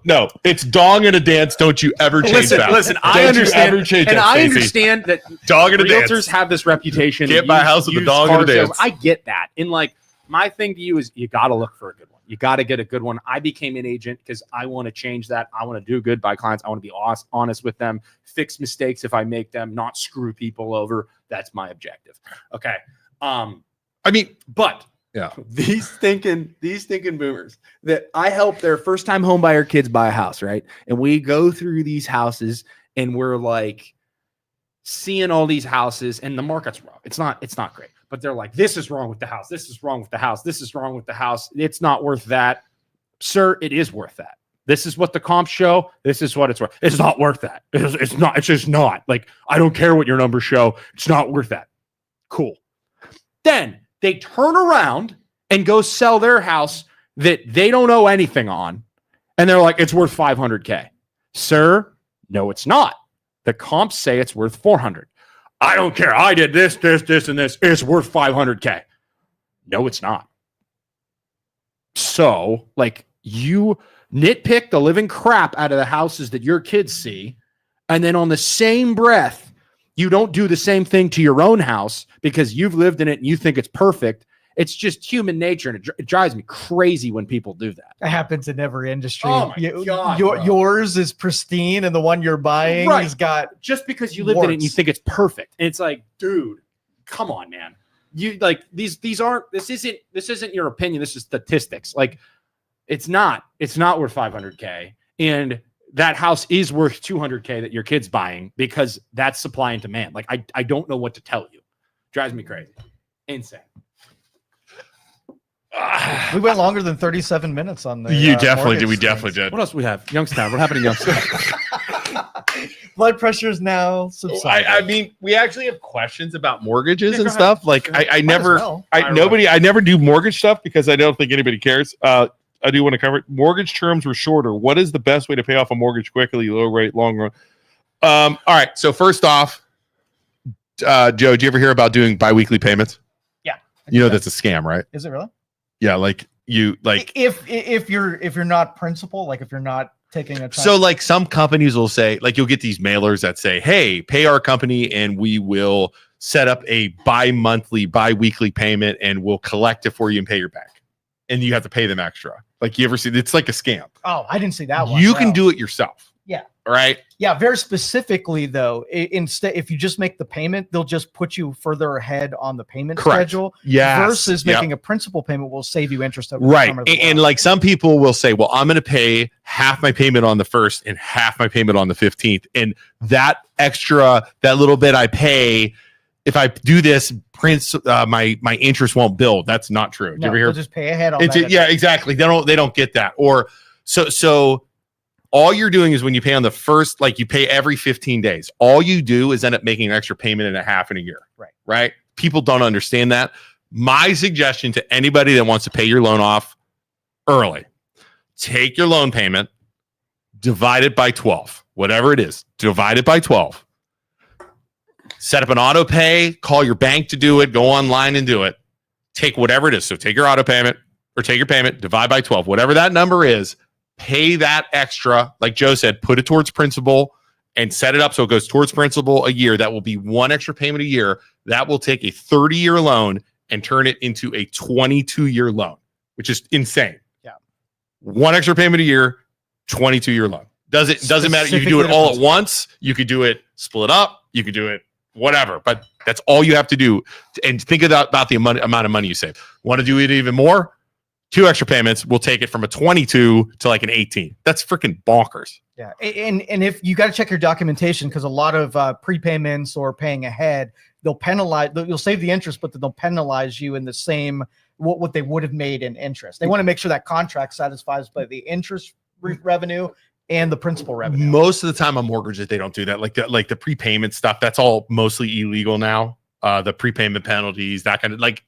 no. It's dong and a dance. Don't you ever change that. Listen, I understand that dong and a realtors dance have this reputation. Can't buy a house with a dong and a dance. I get that. And like my thing to you is you got to look for a good one. You got to get a good one. I became an agent because I want to change that. I want to do good by clients. I want to be honest with them, fix mistakes if I make them, not screw people over. That's my objective. Okay. But these thinking boomers that I help their first time home buyer kids buy a house, right? And we go through these houses and we're like seeing all these houses and the market's wrong. It's not great. But they're like, this is wrong with the house. This is wrong with the house. This is wrong with the house. It's not worth that. Sir, it is worth that. This is what the comps show. This is what it's worth. It's not worth that. It's not. It's just not. Like, I don't care what your numbers show. It's not worth that. Cool. Then they turn around and go sell their house that they don't owe anything on. And they're like, it's worth $500K. Sir, no, it's not. The comps say it's worth 400. I don't care. I did this, and this. It's worth $500K. No, it's not. So, like, you nitpick the living crap out of the houses that your kids see, and then on the same breath, you don't do the same thing to your own house because you've lived in it and you think it's perfect. It's just human nature, and it drives me crazy when people do that. It happens in every industry. Oh my God, yours is pristine, and the one you're buying has got just because you lived in it and you think it's perfect. And it's like, dude, come on, man. You like these aren't. This isn't your opinion. This is statistics. Like, it's not worth $500K, and that house is worth $200K that your kid's buying because that's supply and demand. Like, I don't know what to tell you. Drives me crazy. Insane. We went longer than 37 minutes on the. You definitely did. We definitely did. What else do we have? Youngstown. What happened in Youngstown? Blood pressure is now subsiding. I mean, we actually have questions about mortgages and stuff. Like, I never do mortgage stuff because I don't think anybody cares. I do want to cover it. Mortgage terms were shorter. What is the best way to pay off a mortgage quickly, low rate, long run? All right. So first off, Joe, did you ever hear about doing biweekly payments? Yeah. That's a scam, right? Is it really? Yeah, like you like if you're not principal, like if you're not taking a time. So like some companies will say, like, you'll get these mailers that say, hey, pay our company and we will set up a bi-weekly payment and we'll collect it for you and pay your back. And you have to pay them extra. Like, you ever see it's like a scam. Oh, I didn't see that one. You can do it yourself. Yeah. Right. Yeah. Very specifically, though, instead, if you just make the payment, they'll just put you further ahead on the payment schedule. Yes. Versus making a principal payment will save you interest over right. the term of the And loan. like some people will say, well, I'm going to pay half my payment on the 1st and half my payment on the 15th. And that extra, that little bit I pay, if I do this, my interest won't build. That's not true. No, you ever hear? they'll just pay ahead on that. Yeah, exactly. They don't get that. Or so all you're doing is when you pay on the 1st, like you pay every 15 days. All you do is end up making an extra payment and a half in a year. Right. Right. People don't understand that. My suggestion to anybody that wants to pay your loan off early, take your loan payment, divide it by 12, whatever it is, divide it by 12. Set up an auto pay, call your bank to do it, go online and do it. Take whatever it is. So take your auto payment or take your payment, divide by 12, whatever that number is, pay that extra. Like Joe said, put it towards principal and set it up so it goes towards principal a year. That will be one extra payment a year. That will take a 30-year loan and turn it into a 22-year loan, which is insane. Yeah. One extra payment a year, 22-year loan. Doesn't matter. You can do it all at once. You could do it split up. You could do it whatever, but that's all you have to do. And think about the amount of money you save. Want to do it even more? 2 extra payments will take it from a 22 to like an 18. That's freaking bonkers. Yeah. And if you got to check your documentation, because a lot of prepayments or paying ahead, they'll penalize, you'll save the interest, but then they'll penalize you in the same, what they would have made in interest. They want to make sure that contract satisfies by the interest revenue and the principal revenue. Most of the time on mortgages, they don't do that. Like the prepayment stuff, that's all mostly illegal now. The prepayment penalties, that kind of like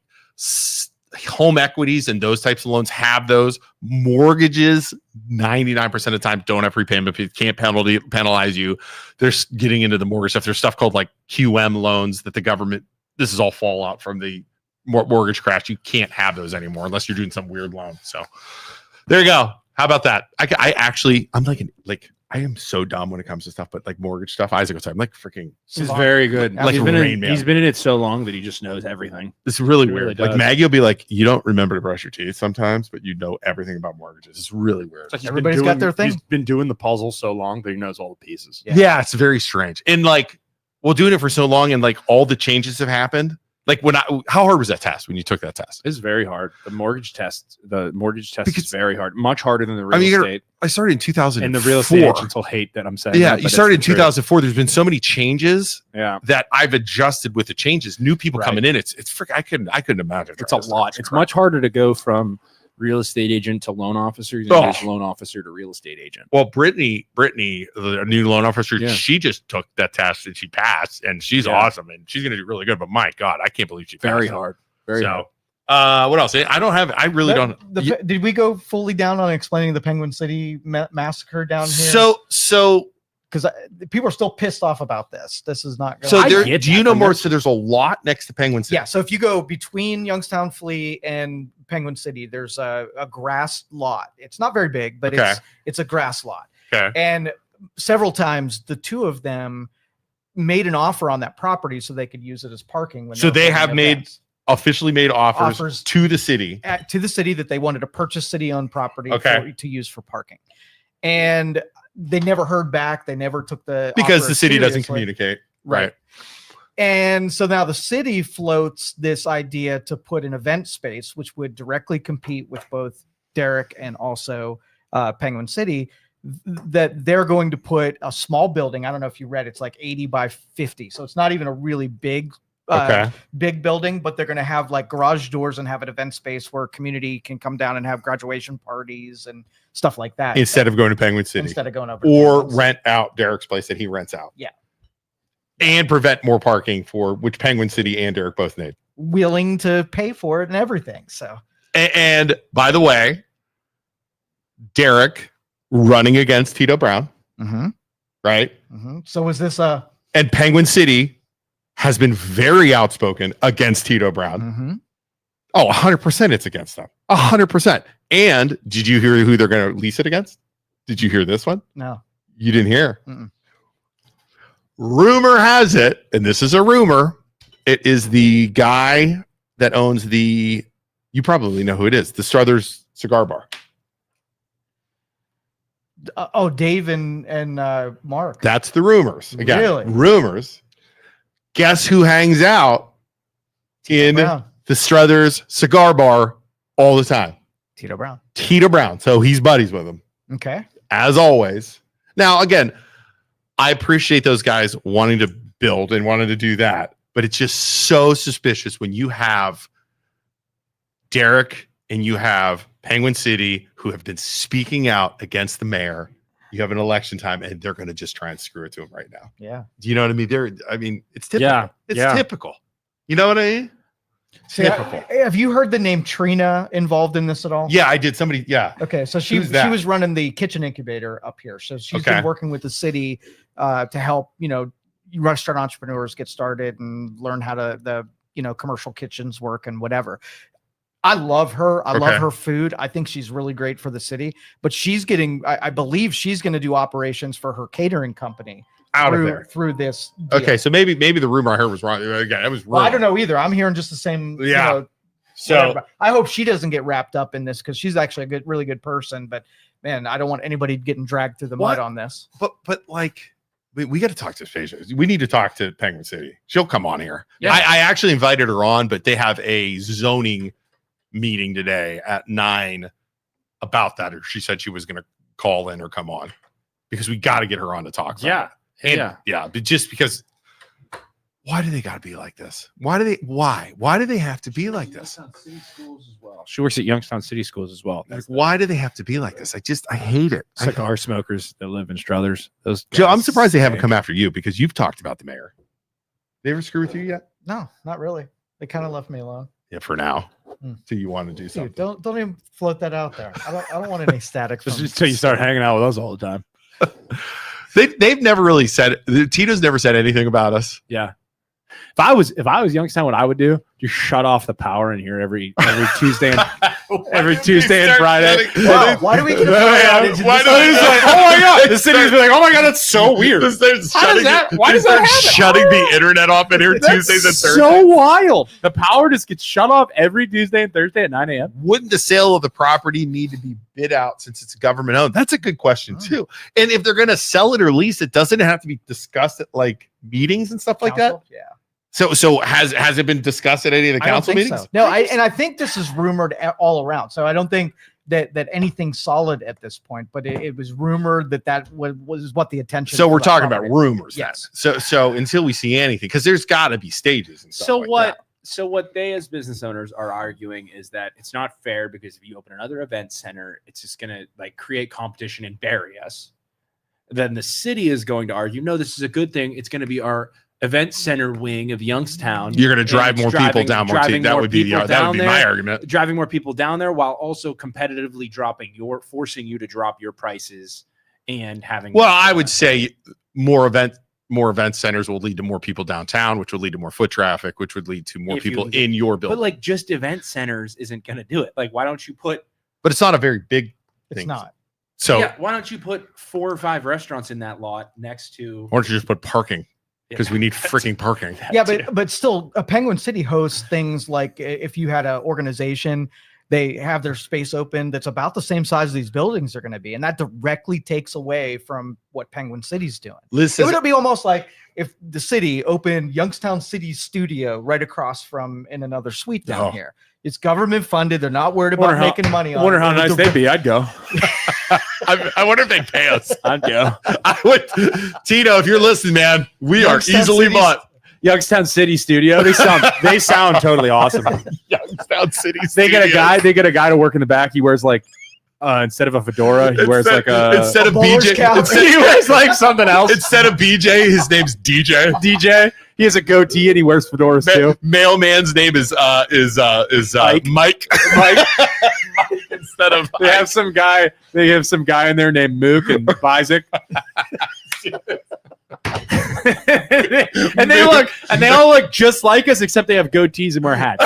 home equities and those types of loans have those. Mortgages 99% of the time don't have prepayment. Can't penalize you. They're getting into the mortgage stuff. There's stuff called like QM loans that the government, this is all fallout from the mortgage crash. You can't have those anymore unless you're doing some weird loan. So there you go. How about that? I am so dumb when it comes to stuff, but like mortgage stuff, Isaac was I'm like freaking. He's very good. Like he's been in it so long that he just knows everything. It's really weird. Really like Maggie will be like, you don't remember to brush your teeth sometimes, but you know everything about mortgages. It's really weird. It's like everybody's got their thing. He's been doing the puzzle so long that he knows all the pieces. Yeah, it's very strange. And like, well, doing it for so long and like all the changes have happened. Like how hard was that test when you took that test? It's very hard. The mortgage test is very hard. Much harder than the real estate. I started in 2004. And the real estate agents will hate that I'm saying. Yeah, that, you started in 2004. There's been so many changes. Yeah. That I've adjusted with the changes. New people coming in. It's I couldn't imagine. It's a lot. It's much harder to go from real estate agent to loan officer than it is loan officer to real estate agent. Well, Brittany, the new loan officer, she just took that test and she passed, and she's awesome, and she's going to do really good. But my God, I can't believe she passed. Very hard. Very hard. What else? I really don't. Did we go fully down on explaining the Penguin City massacre down here? So because people are still pissed off about this. This is not. So do you know more? So there's a lot next to Penguin City. Yeah. So if you go between Youngstown Flea and Penguin City, there's a grass lot. It's not very big, but it's a grass lot. Okay. And several times the two of them made an offer on that property so they could use it as parking. So they have officially made offers to the city that they wanted to purchase city-owned property to use for parking, and they never heard back. They never took because the city doesn't communicate, right? And so now the city floats this idea to put an event space, which would directly compete with both Derrick and also Penguin City. That they're going to put a small building. I don't know if you read, it's like 80 by 50, so it's not even a really big building, but they're going to have like garage doors and have an event space where community can come down and have graduation parties and stuff like that. Instead of going to Penguin City. Instead of going over. Or rent out Derrick's place that he rents out. Yeah. And prevent more parking for which Penguin City and Derrick both need. Willing to pay for it and everything. So. And by the way, Derrick running against Tito Brown. Mm-hmm. Right? Mm-hmm. So is this And Penguin City has been very outspoken against Tito Brown. Mm-hmm. Oh, 100% it's against them. 100%. And did you hear who they're going to lease it against? Did you hear this one? No. You didn't hear? Mm-mm. Rumor has it, and this is a rumor, it is the guy that owns you probably know who it is, the Struthers Cigar Bar. Dave and Mark. That's the rumors. Again, Really? rumors. Guess who hangs out in the Struthers cigar bar all the time? Tito Brown. Tito Brown. So he's buddies with him. Okay. As always. Now, again, I appreciate those guys wanting to build and wanting to do that, but it's just so suspicious when you have Derek and you have Penguin City who have been speaking out against the mayor. You have an election time and they're going to just try and screw it to him right now. Yeah. Do you know what I mean? It's typical. Yeah. It's typical. You know what I mean? Typical. Have you heard the name Trina involved in this at all? Yeah, I did. Somebody, yeah. Okay, so she was running the kitchen incubator up here. So she's been working with the city to help, restaurant entrepreneurs get started and learn how to commercial kitchens work and whatever. I love her. I love her food. I think she's really great for the city. But she's getting, I believe she's going to do operations for her catering company out of there through this deal. Okay, so maybe the rumor I heard was wrong. Again, it was wrong. Well, I don't know either. I'm hearing just the same. Yeah. So whatever. I hope she doesn't get wrapped up in this because she's actually a really good person. But man, I don't want anybody getting dragged through the mud on this. But like, we got to talk to Stacia. We need to talk to Penguin City. She'll come on here. Yeah. I actually invited her on, but they have a zoning meeting today at 9 about that. Or she said she was going to call in or come on because we got to get her on to talk. Yeah. But just because, why do they got to be like this? Why do they have to be like this? City schools as well. She works at Youngstown City Schools as well. Like, why do they have to be like this? I hate it. Cigar smokers that live in Struthers. Those Joe, I'm surprised they haven't come after you because you've talked about the mayor. They ever screw with you yet? No, not really. They kind of left me alone. Yeah, for now. So you want to do something? Dude, don't even float that out there. I don't want any static. Just until you start hanging out with us all the time. They've never really said, Tito's never said anything about us. Yeah. If I was Youngstown, what I would do, just shut off the power in here every Tuesday and Friday. Wow, why do we get why do we like, oh my god, the city's be like, oh my god, that's so weird. Why does that happen? Shutting the internet off in here Tuesdays and Thursdays. So wild. The power just gets shut off every Tuesday and Thursday at 9 a.m. Wouldn't the sale of the property need to be bid out since it's government owned? That's a good question too. And if they're going to sell it or lease it, doesn't it have to be discussed at like meetings and stuff like that? Yeah. So has it been discussed at any of the council meetings? So. No, I think this is rumored all around. So I don't think that anything's solid at this point, but it was rumored that was what the attention. So we're talking about rumors. Yes. So until we see anything, because there's got to be stages and stuff. So what they as business owners are arguing is that it's not fair because if you open another event center, it's just going to like create competition and bury us. Then the city is going to argue, no, this is a good thing. It's going to be our event center wing of Youngstown. You're going to drive more people down more. That would be my argument. Driving more people down there while also competitively forcing you to drop your prices and having. Well, I would say more event centers will lead to more people downtown, which would lead to more foot traffic, which would lead to more people in your building. But like just event centers isn't going to do it. Like, why don't you put? But it's not a very big thing. It's not. So yeah, why don't you put 4 or 5 restaurants in that lot next to? Why don't you just put parking? Because we need freaking parking. Yeah, but still, Penguin City hosts things like if you had an organization, they have their space open that's about the same size as these buildings are going to be, and that directly takes away from what Penguin City's doing. It would be almost like if the city opened Youngstown City Studio right across from in another suite down here. It's government funded. They're not worried about making money on it. I wonder how nice they'd be. I'd go. I wonder if they pay us. I'd go. I would. Tito, if you're listening, man, we are easily bought. Youngstown City Studio. They sound totally awesome. Youngstown City. They get a guy to work in the back. He wears like instead of a fedora, he wears like a instead of BJ. He wears like something else. Instead of BJ, his name's DJ. DJ. He has a goatee and he wears fedoras too. Mailman's name is Mike. Mike instead of they have some guy in there named Mook and Isaac. and they all look just like us except they have goatees and wear hats.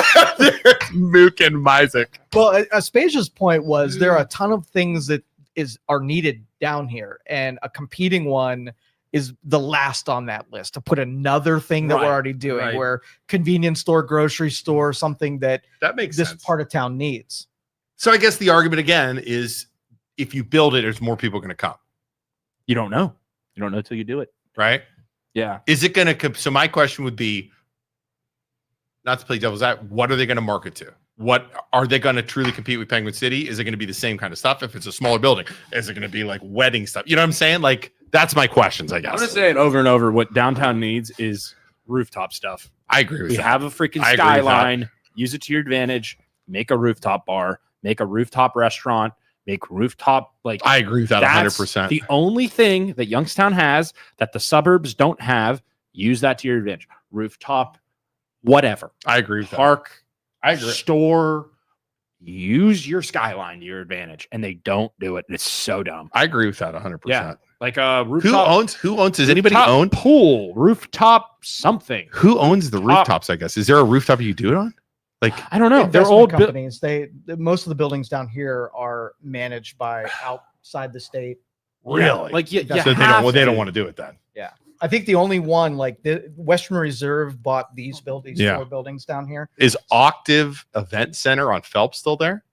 Mook and Isaac. Well, Aspasia's point was there are a ton of things that are needed down here, and a competing one is the last on that list to put another thing that we're already doing, where convenience store, grocery store, something that makes this sense. Part of town needs. So I guess the argument again is if you build it, there's more people going to come. You don't know. You don't know till you do it. Right? Yeah. Is it going to? So my question would be, not to play devil's advocate, what are they going to market to? What are they going to truly compete with Penguin City? Is it going to be the same kind of stuff? If it's a smaller building, is it going to be like wedding stuff? You know what I'm saying? Like that's my questions, I guess. I'm going to say it over and over. What downtown needs is rooftop stuff. I agree with We that. have a freaking skyline. Use it to your advantage. Make a rooftop bar. Make a rooftop restaurant. Make rooftop like. I agree with that 100%. The only thing that Youngstown has that the suburbs don't have. Use that to your advantage. Rooftop, whatever. I agree with Park. I agree. Store. Use your skyline to your advantage, and they don't do it. It's so dumb. I agree with that 100%. Yeah. Like a rooftop. Who owns? Does anybody own pool? Rooftop something. Who owns the rooftops? I guess. Is there a rooftop you do it on? Like I don't know. They're Investment old companies. Most of the buildings down here are managed by outside the state. really? Like yeah, So they don't want to do it then. Yeah, I think the only one like the Western Reserve bought these buildings, Yeah. 4 buildings down here. Is Octave Event Center on Phelps still there?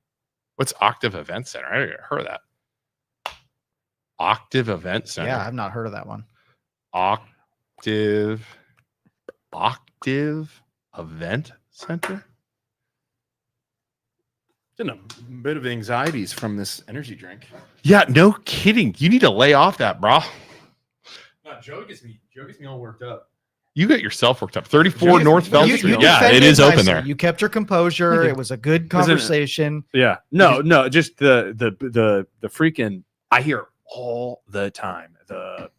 What's Octave Event Center? I never heard of that. Octave Event Center. Yeah, I've not heard of that one. Octave Event Center. a bit of anxieties from this energy drink. Yeah, no kidding. You need to lay off that, bro. No, Joe gets me all worked up. You got yourself worked up. 34 North Phelps You Street. Yeah, defended it is open nicely. there. You kept your composure. It was a good conversation. Yeah. No, just the freaking I hear all the time. The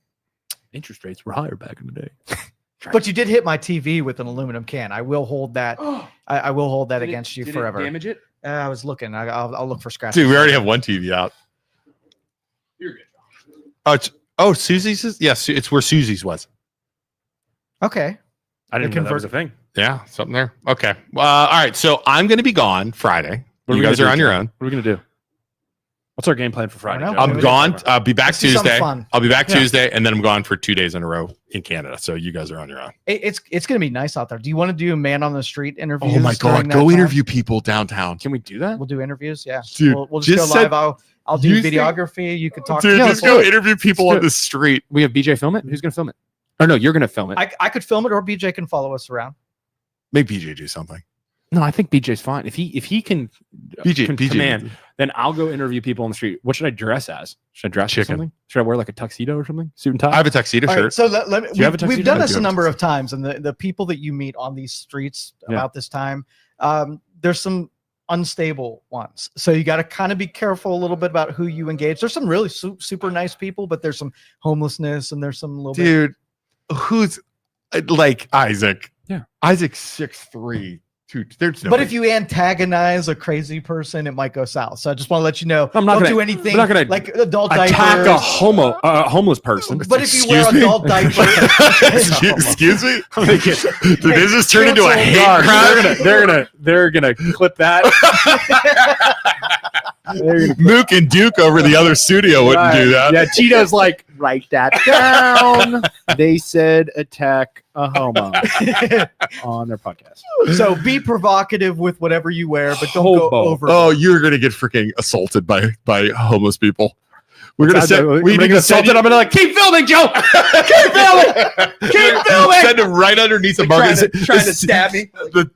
interest rates were higher back in the day. But you did hit my TV with an aluminum can. I will hold that. I will hold that against you forever. Damage it? I was looking. I'll look for scratches. Dude, we already have one TV out. You're good. Susie's is? Yes, it's where Susie's was. Okay. I didn't know that was a thing. Yeah, something there. Okay. All right. So I'm going to be gone Friday. You guys are on your own. What are we gonna do? What's our game plan for Friday? I don't Joe? know. I'm gone. I'll be back Let's do something Tuesday. fun. I'll be back Yeah. Tuesday, and then I'm gone for 2 days in a row in Canada. So you guys are on your own. It's going to be nice out there. Do you want to do man on the street interviews? Oh my during God. that Go time? interview people downtown. Can we do that? We'll do interviews. Yeah. Dude, we'll just just go said- live. I'll do you think- videography. You could talk Dude, to just people. go interview people Let's on do the street. We have BJ film it. Who's gonna film it? Or no, you're gonna film it. I could film it, or BJ can follow us around. Make BJ do something. No, I think BJ's fine. If he can, BJ, command, then I'll go interview people on the street. What should I dress as? Should I dress as Chicken. something? Should I wear like a tuxedo or something? Suit and tie? I have a tuxedo All shirt. right, so let me. you have a We've tuxedo? done I this do a have a number of times, and the people that you meet on these streets Yeah. about this time, there's some unstable ones. So you got to kind of be careful a little bit about who you engage. There's some really super nice people, but there's some homelessness, and there's some little bit. Dude, who's like Isaac? Yeah. Isaac's 6'3". There's no. But if you antagonize a crazy person, it might go south. So I just want to let you know. I'm not don't gonna- do anything I'm not gonna like adult attack a diapers. homeless person. But if you wear Excuse me? adult diapers, excuse me, did this just turn into a Cancel. hate God, crime? they're gonna clip that. Mook and Duke over the other studio wouldn't do that. Yeah, Tito's like, write that down. They said attack a homo on their podcast. so be provocative with whatever you wear, but don't Hobo. go over. Oh, you're gonna get freaking assaulted by homeless people. We're gonna What's send. that? We I'm need gonna to send. assault it. I'm gonna like keep filming, Joe. Keep filming. Keep filming. Send him right underneath the market. trying to stab me. The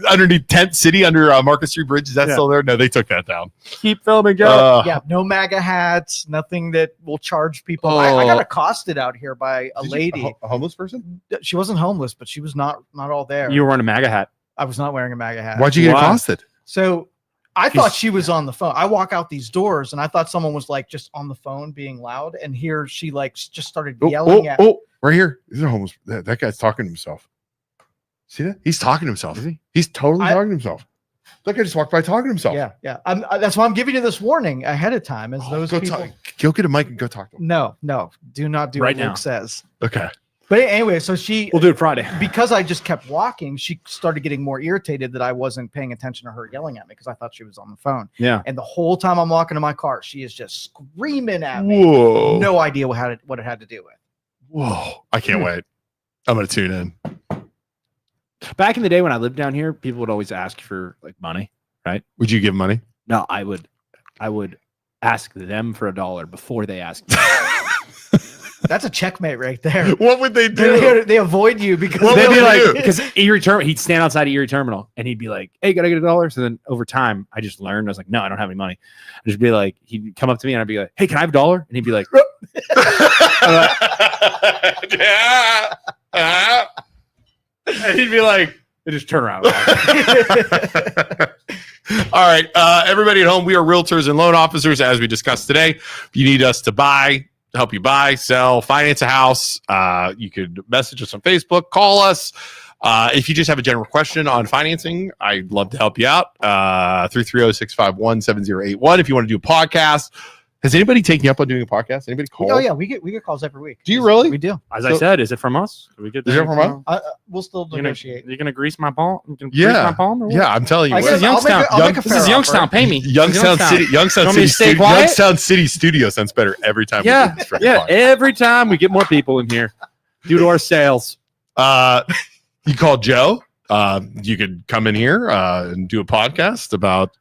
underneath Tent City under Market Street Bridge. Is that Yeah. still there? No, they took that down. Keep filming, Joe. Yeah, no MAGA hats, nothing that will charge people. I got Oh. accosted out here by a lady. A homeless person? She wasn't homeless, but she was not all there. You were wearing a MAGA hat. I was not wearing a MAGA hat. Why'd you get Wow. accosted? So I thought she was on the phone. I walk out these doors and I thought someone was like just on the phone being loud. And here she like just started yelling at me. Oh, right here. These are homeless. That guy's talking to himself. See that? He's talking to himself. Is he? He's totally I- talking to himself. That guy just walked by talking to himself. Yeah. That's why I'm giving you this warning ahead of time. As those go people. talk. Go get a mic and go talk to him. No, do not do Right what now. Luke says. Okay. But anyway, so she, We'll do it Friday. because I just kept walking, she started getting more irritated that I wasn't paying attention to her yelling at me because I thought she was on the phone. Yeah. And the whole time I'm walking to my car, she is just screaming at me. Whoa. No idea what it had to do with. Whoa. I can't wait. I'm going to tune in. Back in the day when I lived down here, people would always ask for like money. Would you give money? No, I would ask them for $1 before they asked me. That's a checkmate right there. What would they do? They avoid you because What They'd would be they do? like, because Erie Terminal, he'd stand outside of Erie Terminal and he'd be like, hey, gotta get $1. So then over time, I just learned. I was like, no, I don't have any money. I'd just be like, he'd come up to me and I'd be like, hey, can I have $1? And he'd be like, and he'd be like, they just turn around. All right, everybody at home, we are realtors and loan officers, as we discussed today. If you need us to help you buy, sell, finance a house, you could message us on Facebook, call us. If you just have a general question on financing, I'd love to help you out. 330-651-7081. If you want to do a podcast. Has anybody taken you up on doing a podcast? Anybody call? Oh yeah, we get calls every week. Do you really? We do. As I said, is it from us? We get Is it from us? We'll still negotiate. You're gonna grease my palm? Yeah. Or what? Yeah, I'm telling you. I what. guess Youngstown. I'll make a This fair is Youngstown. offer. Pay me. Youngstown City. Youngstown Want me City. to stay quiet? Youngstown City Studio sounds better every time. Yeah, we do this freaking yeah. podcast. Every time we get more people in here due to our sales. You call Joe. You could come in here and do a podcast about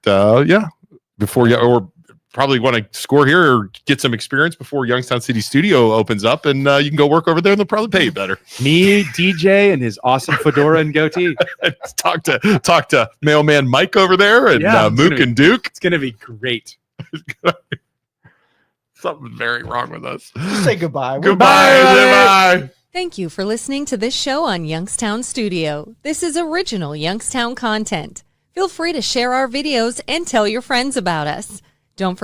before you or probably want to score here or get some experience before Youngstown City Studio opens up, and you can go work over there and they'll probably pay you better. Me, DJ, and his awesome fedora and goatee. talk to mailman Mike over there and Mook and Duke. It's gonna be great. Something's very wrong with us. Just say goodbye. Goodbye. Thank you for listening to this show on Youngstown Studio. This is original Youngstown content. Feel free to share our videos and tell your friends about us. Don't forget